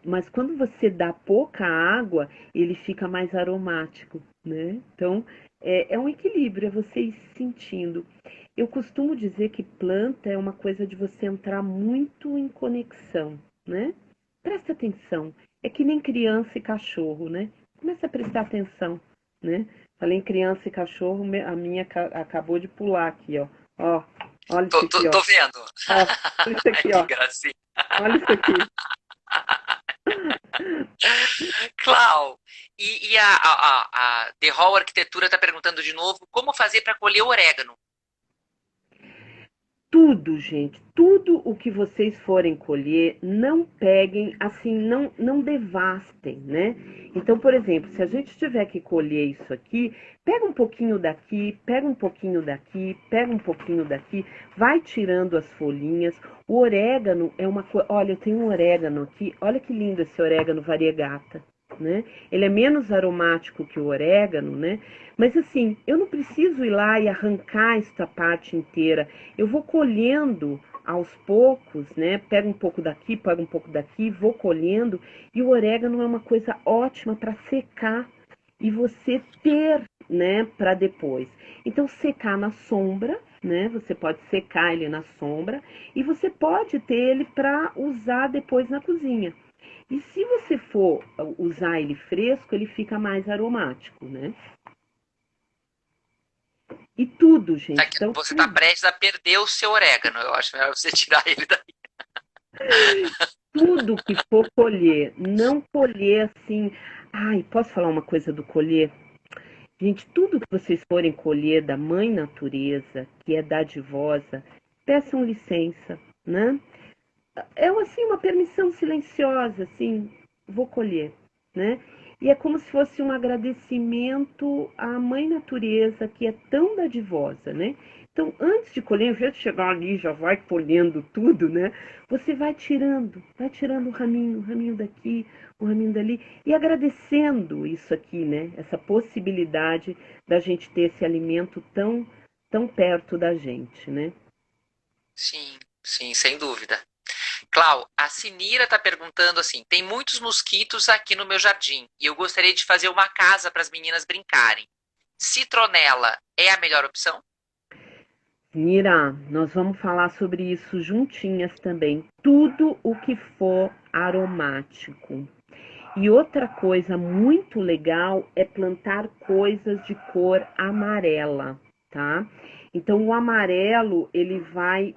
Speaker 2: Mas quando você dá pouca água, ele fica mais aromático, né? Então é um equilíbrio, é você ir sentindo. Eu costumo dizer que planta é uma coisa de você entrar muito em conexão, né? Presta atenção. É que nem criança e cachorro, né? Começa a prestar atenção, né? Falei em criança e cachorro, a minha acabou de pular aqui, ó. Ó, olha isso aqui, ó.
Speaker 1: Tô vendo.
Speaker 2: Ó, olha isso
Speaker 1: Ai,
Speaker 2: aqui,
Speaker 1: que
Speaker 2: ó.
Speaker 1: gracinha.
Speaker 2: Olha isso aqui.
Speaker 1: Clau, e a The Hall Arquitetura está perguntando de novo como fazer para colher orégano.
Speaker 2: Tudo, gente, tudo o que vocês forem colher, não peguem, assim, não devastem, né? Então, por exemplo, se a gente tiver que colher isso aqui, pega um pouquinho daqui, pega um pouquinho daqui, pega um pouquinho daqui, vai tirando as folhinhas. O orégano é uma coisa. Olha, eu tenho um orégano aqui, olha que lindo esse orégano variegata, né? Ele é menos aromático que o orégano, né? Mas assim, eu não preciso ir lá e arrancar esta parte inteira. Eu vou colhendo aos poucos, né? Pego um pouco daqui, pego um pouco daqui, vou colhendo. E o orégano é uma coisa ótima para secar e você ter, né, para depois. Então, secar na sombra, né? Você pode secar ele na sombra e você pode ter ele para usar depois na cozinha. E se você for usar ele fresco, ele fica mais aromático, né? E tudo, gente. Então,
Speaker 1: Você está
Speaker 2: tudo.
Speaker 1: prestes a perder o seu orégano. Eu acho melhor você tirar ele daí.
Speaker 2: Tudo que for colher, não colher assim. Ai, posso falar uma coisa do colher? Gente, tudo que vocês forem colher da mãe natureza, que é dadivosa, peçam licença, né? É assim uma permissão silenciosa, assim, vou colher, né? E é como se fosse um agradecimento à mãe natureza que é tão dadivosa, né? Então, antes de colher, ao invés de chegar ali, já vai colhendo tudo, né? Você vai tirando o raminho daqui, o raminho dali, e agradecendo isso aqui, né? Essa possibilidade da gente ter esse alimento tão perto da gente, né?
Speaker 1: Sim, sim, sem dúvida. Clau, a Sinira está perguntando assim: tem muitos mosquitos aqui no meu jardim e eu gostaria de fazer uma casa para as meninas brincarem. Citronela é a melhor opção?
Speaker 2: Mira, nós vamos falar sobre isso juntinhas também. Tudo o que for aromático. E outra coisa muito legal é plantar coisas de cor amarela, tá? Então o amarelo ele vai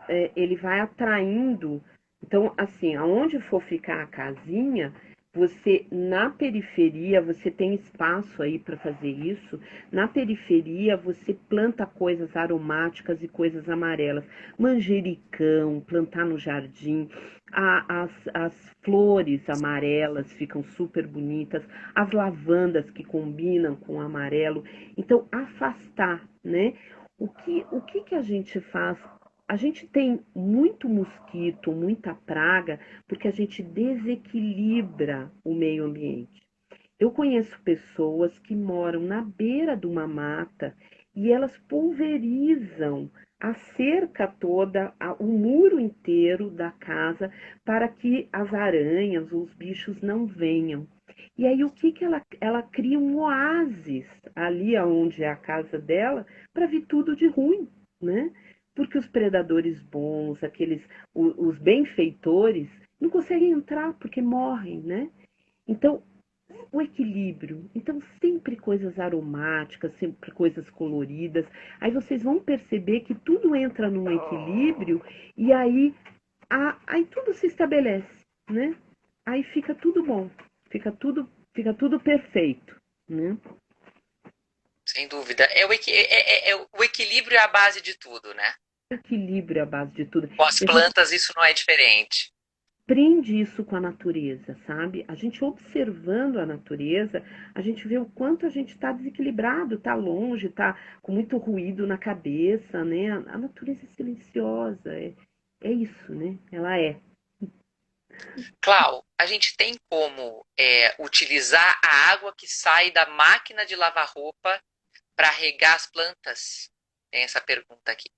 Speaker 2: atraindo. Então assim, aonde for ficar a casinha, você na periferia você tem espaço aí para fazer isso. Na periferia você planta coisas aromáticas e coisas amarelas, manjericão, plantar no jardim. As flores amarelas ficam super bonitas, as lavandas que combinam com o amarelo. Então, afastar, né? O que a gente faz? A gente tem muito mosquito, muita praga, porque a gente desequilibra o meio ambiente. Eu conheço pessoas que moram na beira de uma mata e elas pulverizam a cerca toda, o muro inteiro da casa para que as aranhas ou os bichos não venham. E aí o que que ela cria um oásis ali onde é a casa dela para vir tudo de ruim, né? Porque os predadores bons, os benfeitores, não conseguem entrar porque morrem, né? Então, o equilíbrio. Então, sempre coisas aromáticas, sempre coisas coloridas. Aí vocês vão perceber que tudo entra num equilíbrio e aí tudo se estabelece, né? Aí fica tudo bom, fica tudo perfeito, né?
Speaker 1: Sem dúvida. O equilíbrio é a base de tudo, né?
Speaker 2: Equilíbrio é a base de tudo.
Speaker 1: Com as
Speaker 2: E a gente
Speaker 1: plantas isso não é diferente.
Speaker 2: aprende isso com a natureza, sabe? A gente observando a natureza, a gente vê o quanto a gente está desequilibrado, está longe, está com muito ruído na cabeça, né? A natureza é silenciosa, é isso, né? Ela é.
Speaker 1: Clau, a gente tem como utilizar a água que sai da máquina de lavar roupa para regar as plantas? Tem essa pergunta aqui.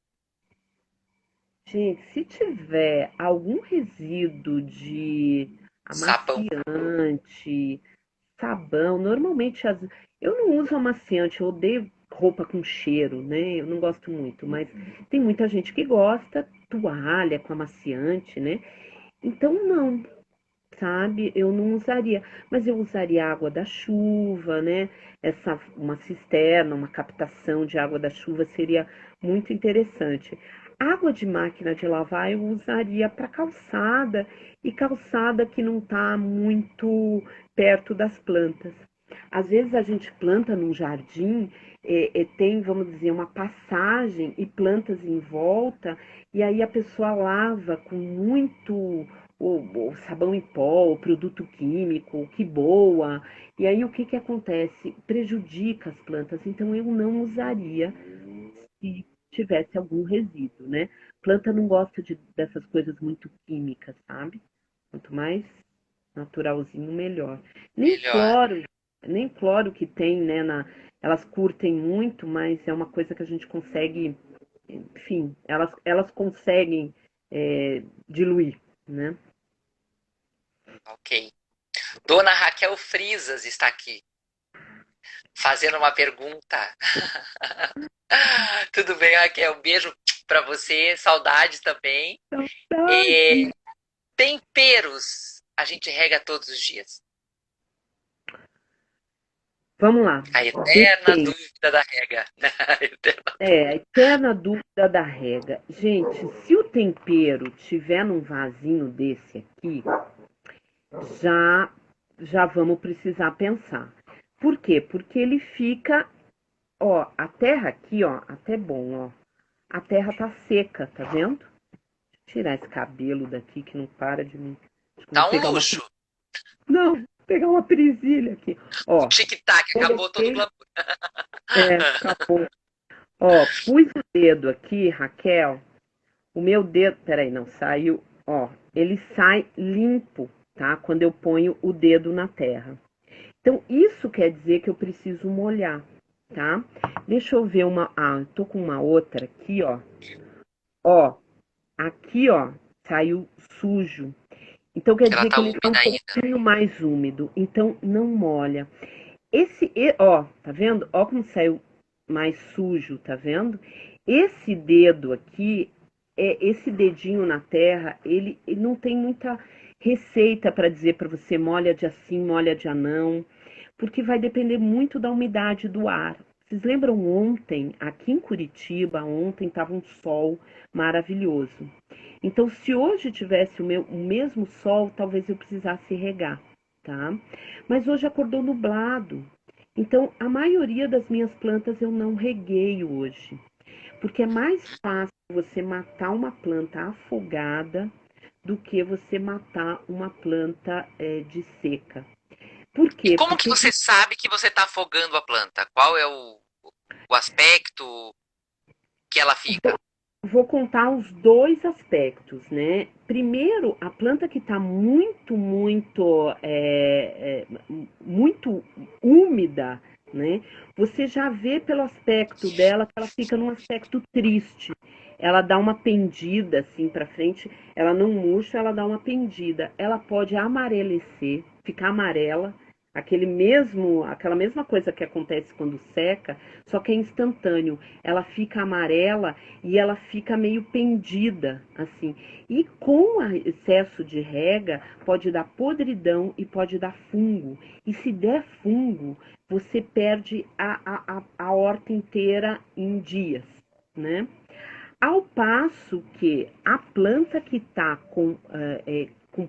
Speaker 2: Gente, se tiver algum resíduo de
Speaker 1: Sabão.
Speaker 2: amaciante, sabão, normalmente eu não uso amaciante, eu odeio roupa com cheiro, né? Eu não gosto muito, mas tem muita gente que gosta, toalha com amaciante, né? Então não, sabe? Eu não usaria, mas eu usaria água da chuva, né? Uma cisterna, uma captação de água da chuva seria muito interessante. Água de máquina de lavar eu usaria para calçada e calçada que não está muito perto das plantas. Às vezes a gente planta num jardim, tem, vamos dizer, uma passagem e plantas em volta, e aí a pessoa lava com muito o sabão em pó, o produto químico, que boa. E aí o que, que acontece? Prejudica as plantas. Então eu não usaria se tivesse algum resíduo, né? Planta não gosta dessas coisas muito químicas, sabe? Quanto mais naturalzinho, melhor. Nem
Speaker 1: Melhor.
Speaker 2: cloro, nem cloro que tem, né? Elas curtem muito, mas é uma coisa que a gente consegue, enfim, elas conseguem diluir, né?
Speaker 1: Ok. Dona Raquel Frisas está aqui, fazendo uma pergunta. Tudo bem, Raquel? Um beijo para você, saudade também.
Speaker 2: Saudade.
Speaker 1: É, temperos, a gente rega todos os dias.
Speaker 2: Vamos lá.
Speaker 1: A eterna
Speaker 2: Depende.
Speaker 1: dúvida da rega. A eterna
Speaker 2: A eterna dúvida da rega. Gente, se o tempero tiver num vasinho desse aqui, já já vamos precisar pensar. Por quê? Porque ele fica, ó, a terra aqui, ó, até bom, ó. A terra tá seca, tá vendo? Deixa eu tirar esse cabelo daqui que não para de mim. Acho que eu vou
Speaker 1: Tá um
Speaker 2: pegar uma.
Speaker 1: luxo.
Speaker 2: Não, vou pegar uma presilha aqui.
Speaker 1: O
Speaker 2: Ó,
Speaker 1: tic-tac acabou todo o
Speaker 2: coloquei.
Speaker 1: glamour.
Speaker 2: Acabou. Ó, pus o dedo aqui, Raquel. O meu dedo, peraí, não saiu. Ó, ele sai limpo, tá? Quando eu ponho o dedo na terra. Então, isso quer dizer que eu preciso molhar, tá? Deixa eu ver uma. Ah, eu tô com uma outra aqui, ó. Ó, aqui, ó, saiu sujo. Então, quer
Speaker 1: Ela
Speaker 2: dizer
Speaker 1: tá
Speaker 2: que ele tá um
Speaker 1: úmida ainda.
Speaker 2: pouquinho mais úmido. Então, não molha. Ó, tá vendo? Ó como saiu mais sujo, tá vendo? Esse dedo aqui, esse dedinho na terra, ele não tem muita receita para dizer para você molha de assim, molha de anão, porque vai depender muito da umidade do ar. Vocês lembram ontem, aqui em Curitiba, ontem estava um sol maravilhoso. Então, se hoje tivesse o mesmo sol, talvez eu precisasse regar, tá? Mas hoje acordou nublado. Então, a maioria das minhas plantas eu não reguei hoje, porque é mais fácil você matar uma planta afogada do que você matar uma planta de seca. Por
Speaker 1: E
Speaker 2: quê?
Speaker 1: como que
Speaker 2: Porque
Speaker 1: você sabe que você está afogando a planta? Qual é o aspecto que ela fica?
Speaker 2: vou contar os dois aspectos, né? Primeiro, a planta que está muito úmida, né? Você já vê pelo aspecto dela que ela fica num aspecto triste. Ela dá uma pendida assim para frente, ela não murcha, ela dá uma pendida. Ela pode amarelecer, ficar amarela, aquela mesma coisa que acontece quando seca, só que é instantâneo. Ela fica amarela e ela fica meio pendida, assim. E com excesso de rega, pode dar podridão e pode dar fungo. E se der fungo, você perde a horta inteira em dias, né? Ao passo que a planta que está com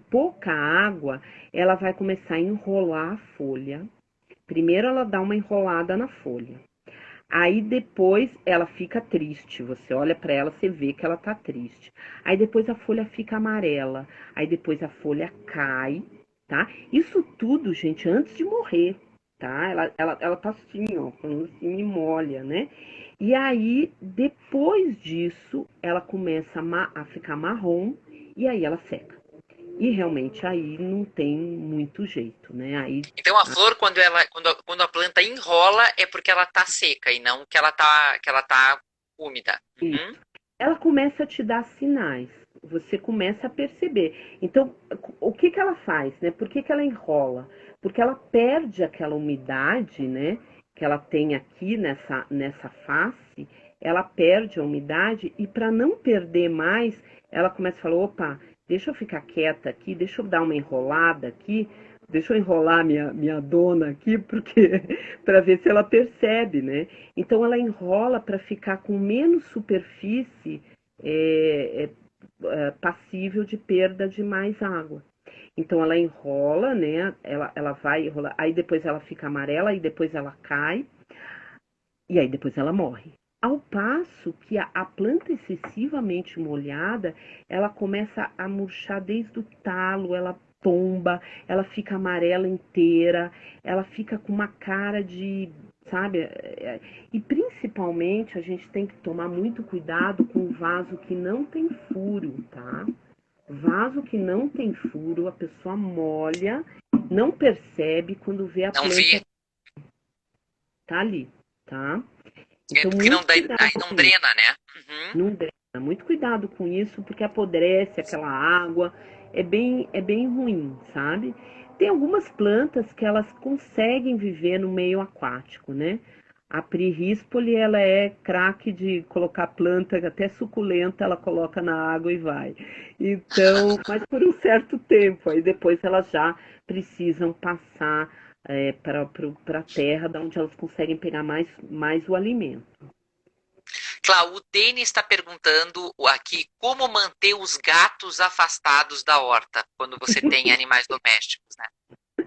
Speaker 2: pouca água, ela vai começar a enrolar a folha. Primeiro ela dá uma enrolada na folha. Aí depois ela fica triste. Você olha para ela, você vê que ela tá triste. Aí depois a folha fica amarela. Aí depois a folha cai, tá? Isso tudo, gente, antes de morrer, tá? Ela tá assim, ó, quando assim me molha, né? E aí, depois disso, ela começa a ficar marrom e aí ela seca. E realmente aí não tem muito jeito, né? Aí
Speaker 1: Então a flor, quando a planta enrola, é porque ela está seca e não que ela tá úmida. Uhum.
Speaker 2: ela começa a te dar sinais. Você começa a perceber. Então, o que que ela faz, né? Por que que ela enrola? Porque ela perde aquela umidade, né? Que ela tem aqui nessa face, ela perde a umidade e para não perder mais, ela começa a falar, opa, deixa eu ficar quieta aqui, deixa eu dar uma enrolada aqui, deixa eu enrolar minha dona aqui, porque para ver se ela percebe, né? Então ela enrola para ficar com menos superfície é, passível de perda de mais água. Então ela enrola, né? Ela vai enrolar, aí depois ela fica amarela, aí depois ela cai, e aí depois ela morre. Ao passo que a planta excessivamente molhada, ela começa a murchar desde o talo, ela tomba, ela fica amarela inteira, ela fica com uma cara de, sabe? E principalmente a gente tem que tomar muito cuidado com o vaso que não tem furo, tá? Vaso que não tem furo, a pessoa molha, não percebe quando vê a
Speaker 1: Não
Speaker 2: planta
Speaker 1: vi,
Speaker 2: tá ali, tá? Então,
Speaker 1: porque não,
Speaker 2: muito
Speaker 1: aí
Speaker 2: cuidado
Speaker 1: não
Speaker 2: com isso.
Speaker 1: drena, né? Uhum.
Speaker 2: Não drena. Muito cuidado com isso, porque apodrece aquela água. É bem ruim, sabe? Tem algumas plantas que elas conseguem viver no meio aquático, né? A Prihispoli, ela é craque de colocar planta, até suculenta, ela coloca na água e vai. Então, mas por um certo tempo, aí depois elas já precisam passar para a terra, da onde elas conseguem pegar mais o alimento.
Speaker 1: Cláudio, o Denis está perguntando aqui como manter os gatos afastados da horta quando você tem animais domésticos, né?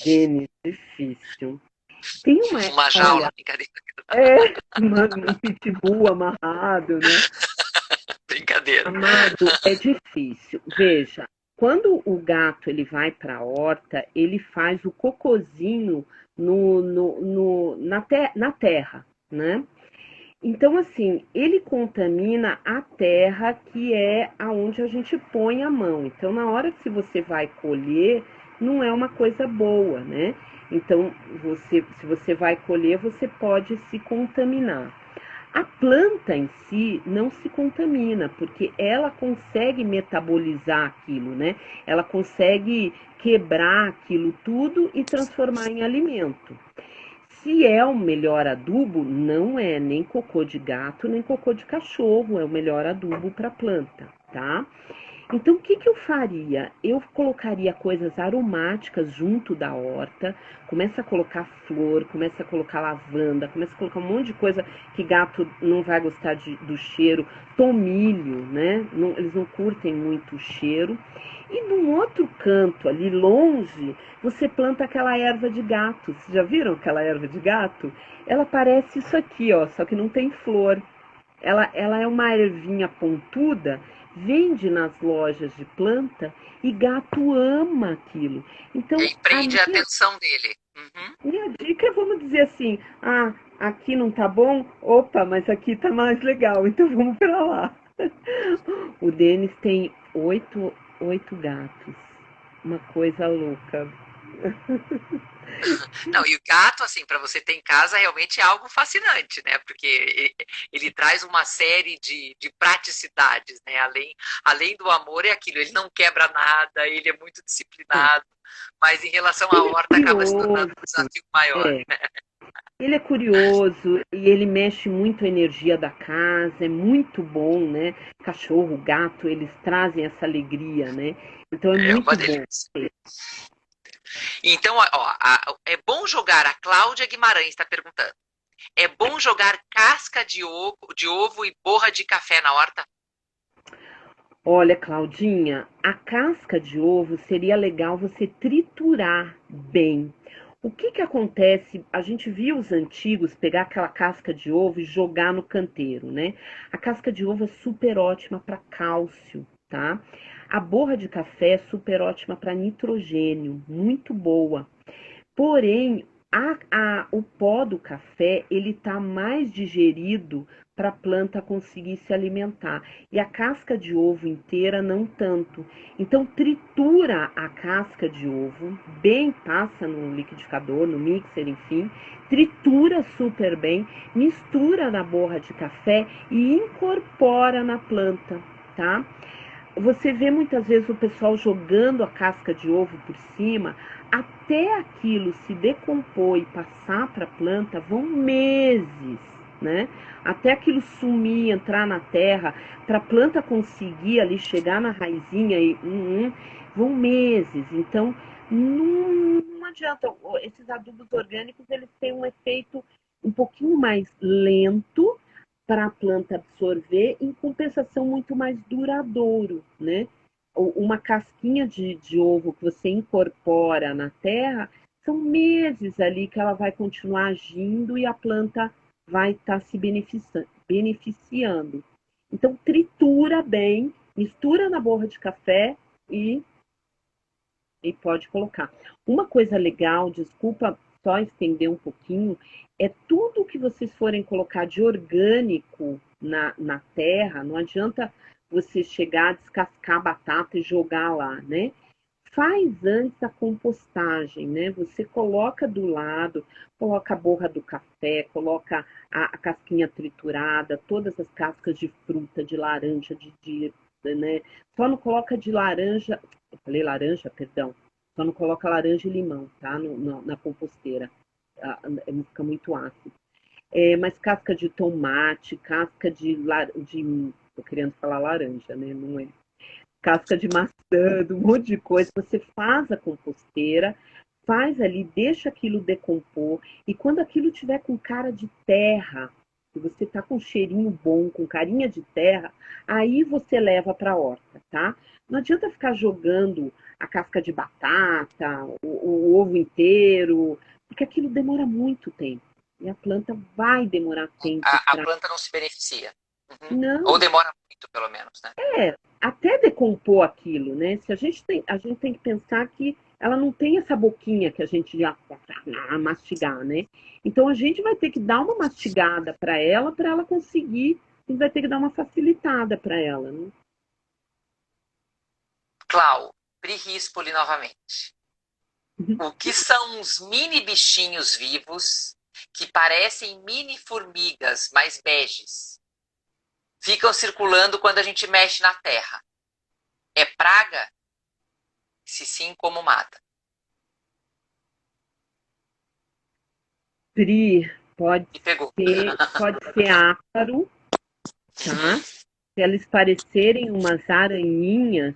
Speaker 2: Denis, difícil. Tem
Speaker 1: Uma
Speaker 2: olha,
Speaker 1: jaula, brincadeira.
Speaker 2: um pitbull amarrado, né?
Speaker 1: Brincadeira.
Speaker 2: Amado, é difícil. Veja, quando o gato ele vai para a horta, ele faz o cocozinho na terra, né? Então, assim, ele contamina a terra que é aonde a gente põe a mão. Então, na hora que você vai colher, não é uma coisa boa, né? Então, se você vai colher, você pode se contaminar. A planta em si não se contamina, porque ela consegue metabolizar aquilo, né? Ela consegue quebrar aquilo tudo e transformar em alimento. Se é o melhor adubo, não é nem cocô de gato, nem cocô de cachorro, é o melhor adubo para a planta, tá? Então, o que que eu faria? Eu colocaria coisas aromáticas junto da horta, começa a colocar flor, começa a colocar lavanda, começa a colocar um monte de coisa que gato não vai gostar do cheiro, tomilho, né? Eles não curtem muito o cheiro. E num outro canto, ali longe, você planta aquela erva de gato. Vocês já viram aquela erva de gato? Ela parece isso aqui, ó, só que não tem flor. Ela é uma ervinha pontuda, vende nas lojas de planta e gato ama aquilo.
Speaker 1: E
Speaker 2: Então,
Speaker 1: aí prende a atenção dele. Uhum.
Speaker 2: minha dica é, vamos dizer assim, ah, aqui não tá bom, opa, mas aqui tá mais legal, então vamos pra lá. O Denis tem oito gatos, uma coisa louca.
Speaker 1: Não, e o gato, assim, para você ter em casa, realmente é algo fascinante, né? Porque ele traz uma série de praticidades, né? Além do amor, é aquilo, ele não quebra nada, ele é muito disciplinado, mas em relação à
Speaker 2: Ele é
Speaker 1: horta acaba se tornando
Speaker 2: curioso,
Speaker 1: um desafio maior.
Speaker 2: é, ele é curioso e ele mexe muito a energia da casa, é muito bom, né? Cachorro, gato, eles trazem essa alegria, né? Então é
Speaker 1: É uma
Speaker 2: muito bom.
Speaker 1: delícia. Então, ó, é bom jogar, a Cláudia Guimarães está perguntando, é bom jogar casca de ovo e borra de café na horta?
Speaker 2: Olha, Claudinha, a casca de ovo seria legal você triturar bem. O que que acontece? A gente viu os antigos pegar aquela casca de ovo e jogar no canteiro, né? A casca de ovo é super ótima para cálcio, tá? A borra de café é super ótima para nitrogênio, muito boa. Porém, o pó do café ele está mais digerido para a planta conseguir se alimentar. E a casca de ovo inteira não tanto. Então tritura a casca de ovo, bem passa no liquidificador, no mixer, enfim, tritura super bem, mistura na borra de café e incorpora na planta, tá? Você vê muitas vezes o pessoal jogando a casca de ovo por cima, até aquilo se decompor e passar para a planta vão meses, né? Até aquilo sumir, entrar na terra, para a planta conseguir ali chegar na raizinha e vão meses. Então não adianta. Esses adubos orgânicos eles têm um efeito um pouquinho mais lento para a planta absorver, em compensação muito mais duradouro, né? Uma casquinha de ovo que você incorpora na terra, são meses ali que ela vai continuar agindo e a planta vai estar se beneficiando. Então, tritura bem, mistura na borra de café e e pode colocar. Uma coisa legal, desculpa só estender um pouquinho, é tudo que vocês forem colocar de orgânico na terra, não adianta você chegar, descascar a batata e jogar lá, né? Faz antes a compostagem, né? Você coloca do lado, coloca a borra do café, coloca a casquinha triturada, todas as cascas de fruta, de laranja, né? Só não coloca de laranja, eu falei laranja, perdão, só não coloca laranja e limão, tá? Na composteira, fica muito ácido. Mas casca de tomate, casca tô querendo falar laranja, né? Não é casca de maçã, um monte de coisa. Você faz a composteira, faz ali, deixa aquilo decompor, e quando aquilo tiver com cara de terra, se você tá com um cheirinho bom, com carinha de terra, aí você leva para a horta, tá? Não adianta ficar jogando a casca de batata, o ovo inteiro, porque aquilo demora muito tempo. E a planta vai demorar tempo
Speaker 1: A
Speaker 2: para.
Speaker 1: planta não se beneficia. Uhum. Ou
Speaker 2: Não,
Speaker 1: demora muito, pelo menos, né?
Speaker 2: até decompor aquilo, né? Se a gente tem que pensar que ela não tem essa boquinha que a gente já mastigar, né? Então a gente vai ter que dar uma mastigada para ela conseguir, a gente vai ter que dar uma facilitada para ela, né?
Speaker 1: Clau, Pri Rispoli novamente. O que são uns mini bichinhos vivos que parecem mini formigas, mais beges? Ficam circulando quando a gente mexe na terra. É praga? Se sim, como mata?
Speaker 2: Pri,
Speaker 1: E pegou.
Speaker 2: pode ser ácaro,
Speaker 1: Uhum.
Speaker 2: tá? Se eles parecerem umas aranhinhas,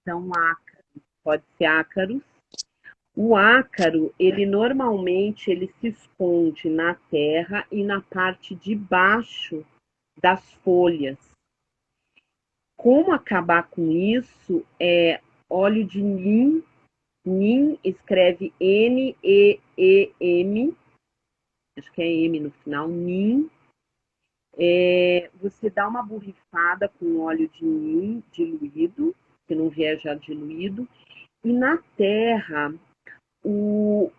Speaker 2: são ácaros, pode ser ácaros. O ácaro, ele normalmente ele se esconde na terra e na parte de baixo das folhas. Como acabar com isso é óleo de nim. Nim escreve Neem, acho que é M no final, nim. Você dá uma borrifada com óleo de nim diluído, se não vier já diluído, e na terra o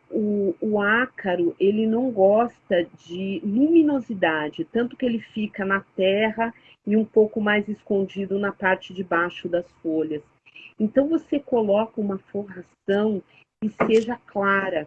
Speaker 2: ácaro ele não gosta de luminosidade, tanto que ele fica na terra e um pouco mais escondido na parte de baixo das folhas. Então você coloca uma forração que seja clara.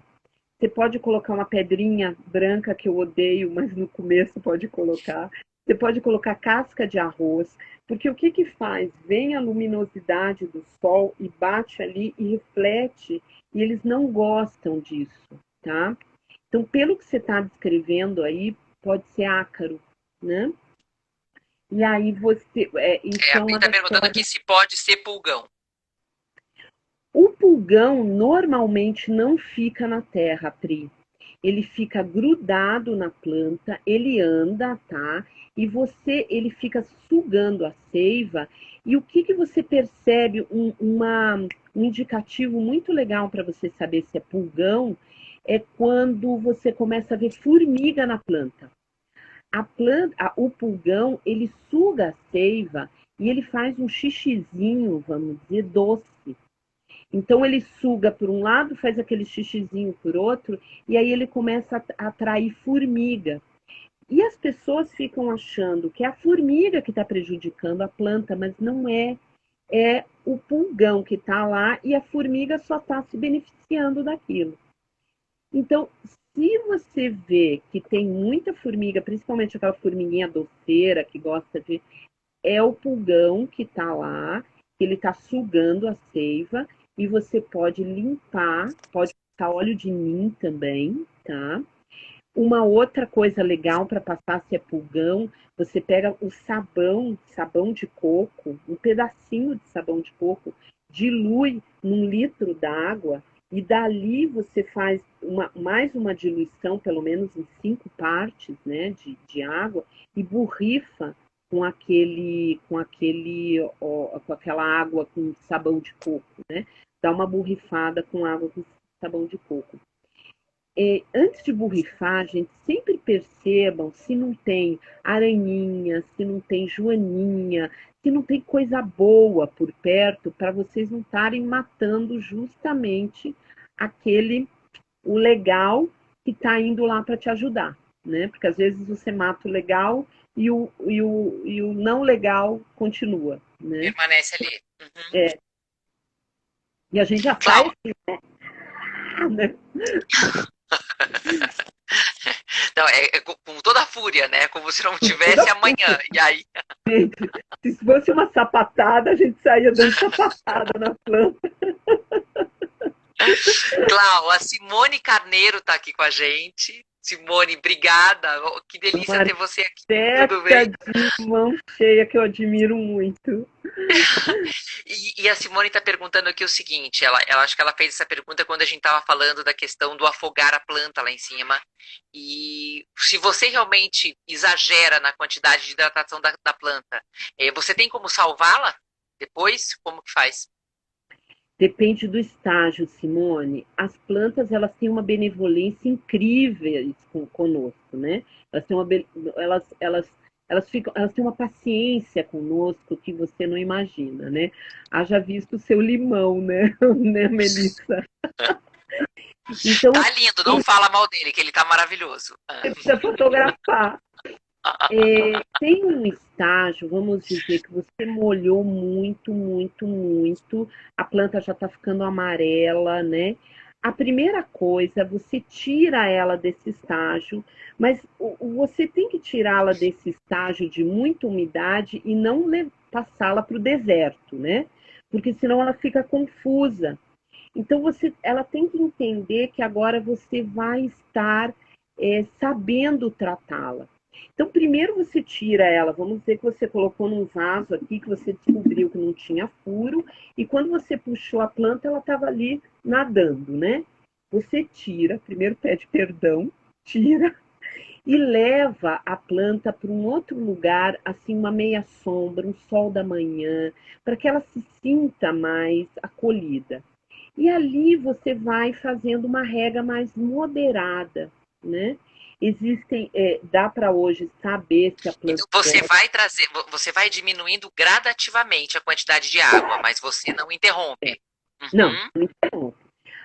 Speaker 2: Você pode colocar uma pedrinha branca, que eu odeio, mas no começo pode colocar. Você pode colocar casca de arroz, porque o que que faz? Vem a luminosidade do sol e bate ali e reflete, e eles não gostam disso, tá? Então, pelo que você está descrevendo aí, pode ser ácaro, né? E aí você, isso
Speaker 1: A
Speaker 2: é
Speaker 1: Pri
Speaker 2: uma
Speaker 1: tá
Speaker 2: das
Speaker 1: perguntando aqui
Speaker 2: coisas.
Speaker 1: se pode ser pulgão.
Speaker 2: O pulgão normalmente não fica na terra, Pri. Ele fica grudado na planta, ele anda, tá? E ele fica sugando a seiva. E o que que você percebe? Um indicativo muito legal para você saber se é pulgão é quando você começa a ver formiga na planta. O pulgão, ele suga a seiva e ele faz um xixizinho, vamos dizer, doce. Então ele suga por um lado, faz aquele xixizinho por outro, e aí ele começa a atrair formiga. E as pessoas ficam achando que é a formiga que está prejudicando a planta, mas não é. É o pulgão que está lá e a formiga só está se beneficiando daquilo. Então, se você vê que tem muita formiga, principalmente aquela formiguinha doceira que gosta de. É o pulgão que está lá, que ele está sugando a seiva, e você pode limpar, pode passar óleo de nim também, tá? Uma outra coisa legal para passar se é pulgão, você pega o sabão de coco, um pedacinho de sabão de coco, dilui num litro d'água e dali você faz mais uma diluição, pelo menos em 5 partes, né, de água e borrifa com aquela água com sabão de coco, né? Dá uma borrifada com água com sabão de coco. Antes de borrifar, gente, sempre percebam se não tem aranhinha, se não tem joaninha, se não tem coisa boa por perto, para vocês não estarem matando justamente aquele, o legal que está indo lá para te ajudar, né? Porque às vezes você mata o legal e o não legal continua, né?
Speaker 1: Permanece ali. Uhum.
Speaker 2: E a gente já sai
Speaker 1: Clau,
Speaker 2: assim, né?
Speaker 1: não, é com toda a fúria, né? Como se não
Speaker 2: Toda
Speaker 1: tivesse amanhã. E aí,
Speaker 2: gente, se fosse uma sapatada, a gente saía dando sapatada na planta.
Speaker 1: Clau, a Simone Carneiro tá aqui com a gente. Simone, obrigada. Oh, que delícia ter você aqui. Tudo
Speaker 2: Marceca
Speaker 1: bem?
Speaker 2: de mão cheia, que eu admiro muito.
Speaker 1: E a Simone está perguntando aqui o seguinte: ela acho que ela fez essa pergunta quando a gente estava falando da questão do afogar a planta lá em cima. E se você realmente exagera na quantidade de hidratação da planta, você tem como salvá-la depois? Como que faz?
Speaker 2: Depende do estágio, Simone. As plantas, elas têm uma benevolência incrível conosco, né? Elas têm uma, elas têm uma paciência conosco que você não imagina, né? Haja visto o seu limão, né, né, Melissa? Então,
Speaker 1: Tá lindo, não fala mal dele, que ele tá maravilhoso.
Speaker 2: você precisa fotografar. Tem um estágio, vamos dizer, que você molhou muito, muito, muito, a planta já está ficando amarela, né? A primeira coisa, você tira ela desse estágio, mas você tem que tirá-la desse estágio de muita umidade e não passá-la para o deserto, né? Porque senão ela fica confusa. Então ela tem que entender que agora você vai estar sabendo tratá-la. Então, primeiro você tira ela, vamos dizer que você colocou num vaso aqui, que você descobriu que não tinha furo, e quando você puxou a planta, ela estava ali nadando, né? Você tira, primeiro pede perdão, tira e leva a planta para um outro lugar, assim, uma meia sombra, um sol da manhã, para que ela se sinta mais acolhida. E ali você vai fazendo uma rega mais moderada, né? Existem, dá para hoje saber se a planta
Speaker 1: Então você vai diminuindo gradativamente a quantidade de água, mas você não interrompe.
Speaker 2: não,
Speaker 1: Uhum,
Speaker 2: não interrompe.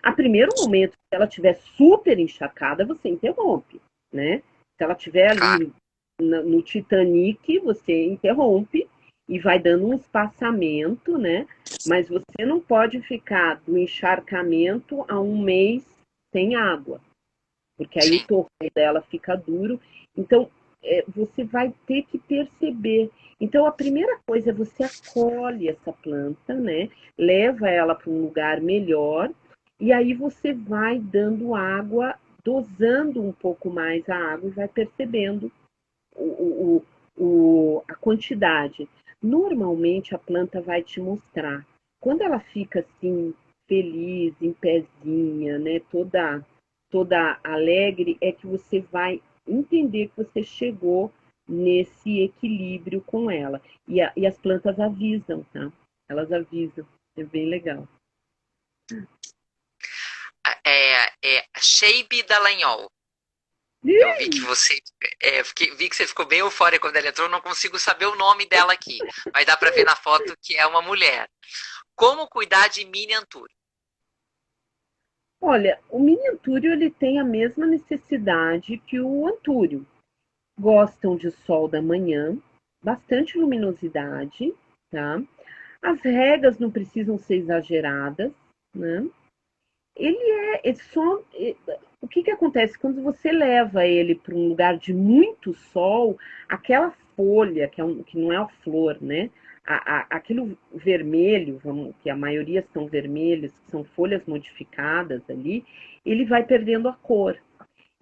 Speaker 2: A primeiro momento, se ela estiver super encharcada, você interrompe, né? Se ela estiver
Speaker 1: claro,
Speaker 2: ali no Titanic, você interrompe e vai dando um espaçamento, né? Mas você não pode ficar do encharcamento a um mês sem água, porque aí o
Speaker 1: sim.
Speaker 2: torrão dela fica duro. Então, você vai ter que perceber. Então, a primeira coisa é você acolhe essa planta, né? Leva ela para um lugar melhor e aí você vai dando água, dosando um pouco mais a água e vai percebendo o, a quantidade. Normalmente a planta vai te mostrar. Quando ela fica assim, feliz, em pezinha, né, toda alegre, é que você vai entender que você chegou nesse equilíbrio com ela. E as plantas avisam, tá? Elas avisam. É bem legal.
Speaker 1: É Shebe Dallagnol. Eu vi que você, vi que você ficou bem eufórica quando ela entrou. Não consigo saber o nome dela aqui, mas dá para ver na foto que é uma mulher. Como cuidar de mini antúrio?
Speaker 2: Olha, o mini antúrio ele tem a mesma necessidade que o antúrio. Gostam de sol da manhã, bastante luminosidade, tá? As regas não precisam ser exageradas, né? Ele só. O que acontece quando você leva ele para um lugar de muito sol, aquela folha, que não é a flor, né? Aquilo vermelho, que a maioria são vermelhos, que são folhas modificadas ali, ele vai perdendo a cor.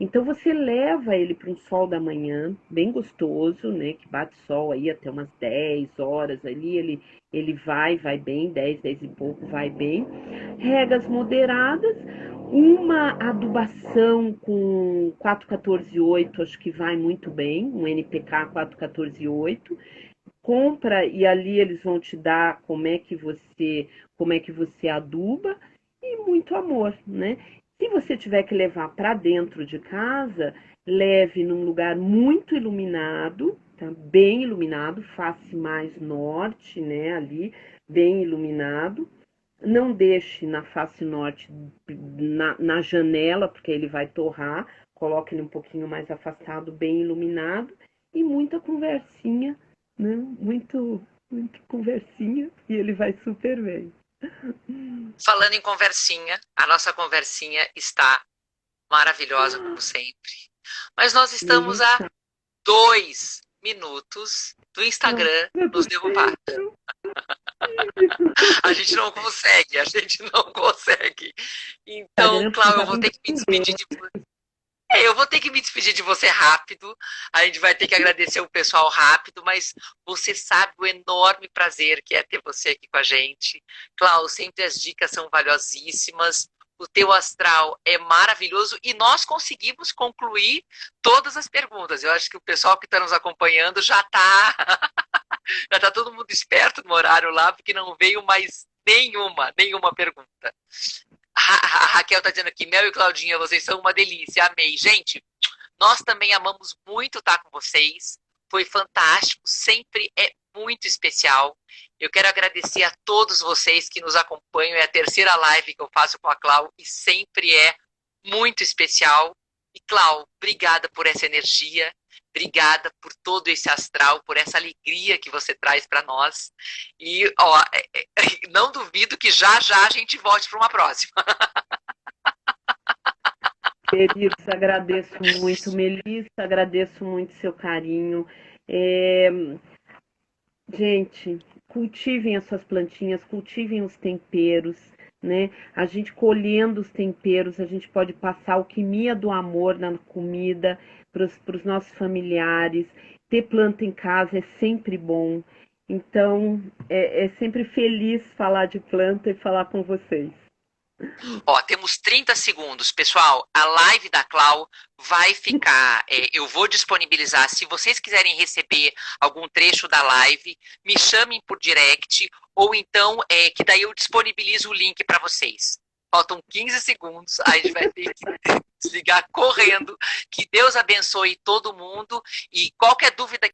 Speaker 2: Então você leva ele para um sol da manhã, bem gostoso, né? Que bate sol aí até umas 10 horas ali, ele vai bem, 10, 10 e pouco, vai bem. Regas moderadas, uma adubação com 414,8, acho que vai muito bem, um NPK 414,8. Compra e ali eles vão te dar como é que você aduba e muito amor, né? Se você tiver que levar para dentro de casa, leve num lugar muito iluminado, tá? Bem iluminado, face mais norte, né? Ali, bem iluminado. Não deixe na face norte, na janela, porque ele vai torrar. Coloque ele um pouquinho mais afastado, bem iluminado. E muita conversinha, né? Muito conversinha. E ele vai super bem.
Speaker 1: Falando em conversinha, a nossa conversinha está maravilhosa como sempre. Mas nós
Speaker 2: Nem
Speaker 1: estamos
Speaker 2: me
Speaker 1: a
Speaker 2: fala.
Speaker 1: 2 minutos do Instagram
Speaker 2: Do
Speaker 1: nos derrubar.
Speaker 2: céu.
Speaker 1: A gente não consegue. Então,
Speaker 2: Instagram
Speaker 1: Cláudio, eu
Speaker 2: precisava
Speaker 1: vou ter que me despedir
Speaker 2: entender.
Speaker 1: de você. Eu vou ter que me despedir de você rápido. A gente vai ter que agradecer o pessoal rápido, mas você sabe o enorme prazer que é ter você aqui com a gente. Cláudio, sempre as dicas são valiosíssimas. O teu astral é maravilhoso e nós conseguimos concluir todas as perguntas. Eu acho que o pessoal que está nos acompanhando já está já tá todo mundo esperto no horário lá, porque não veio mais nenhuma pergunta. A Raquel tá dizendo aqui, Mel e Claudinha, vocês são uma delícia, amei. Gente, nós também amamos muito estar com vocês. Foi fantástico, sempre é muito especial. Eu quero agradecer a todos vocês que nos acompanham. É a terceira live que eu faço com a Clau e sempre é muito especial. E Clau, obrigada por essa energia, obrigada por todo esse astral, por essa alegria que você traz para nós. E ó, não duvido que já já a gente volte para uma próxima.
Speaker 2: Queridos, agradeço muito. Melissa, agradeço muito seu carinho. É, gente, cultivem as suas plantinhas, cultivem os temperos, né? A gente colhendo os temperos, a gente pode passar a alquimia do amor na comida para os nossos familiares. Ter planta em casa é sempre bom. Então, é sempre feliz falar de planta e falar com vocês.
Speaker 1: Ó, temos 30 segundos. Pessoal, a live da Clau vai ficar. Eu vou disponibilizar. Se vocês quiserem receber algum trecho da live, me chamem por direct, ou então, que daí eu disponibilizo o link para vocês. Faltam 15 segundos, aí a gente vai ter que desligar correndo. Que Deus abençoe todo mundo. E qualquer dúvida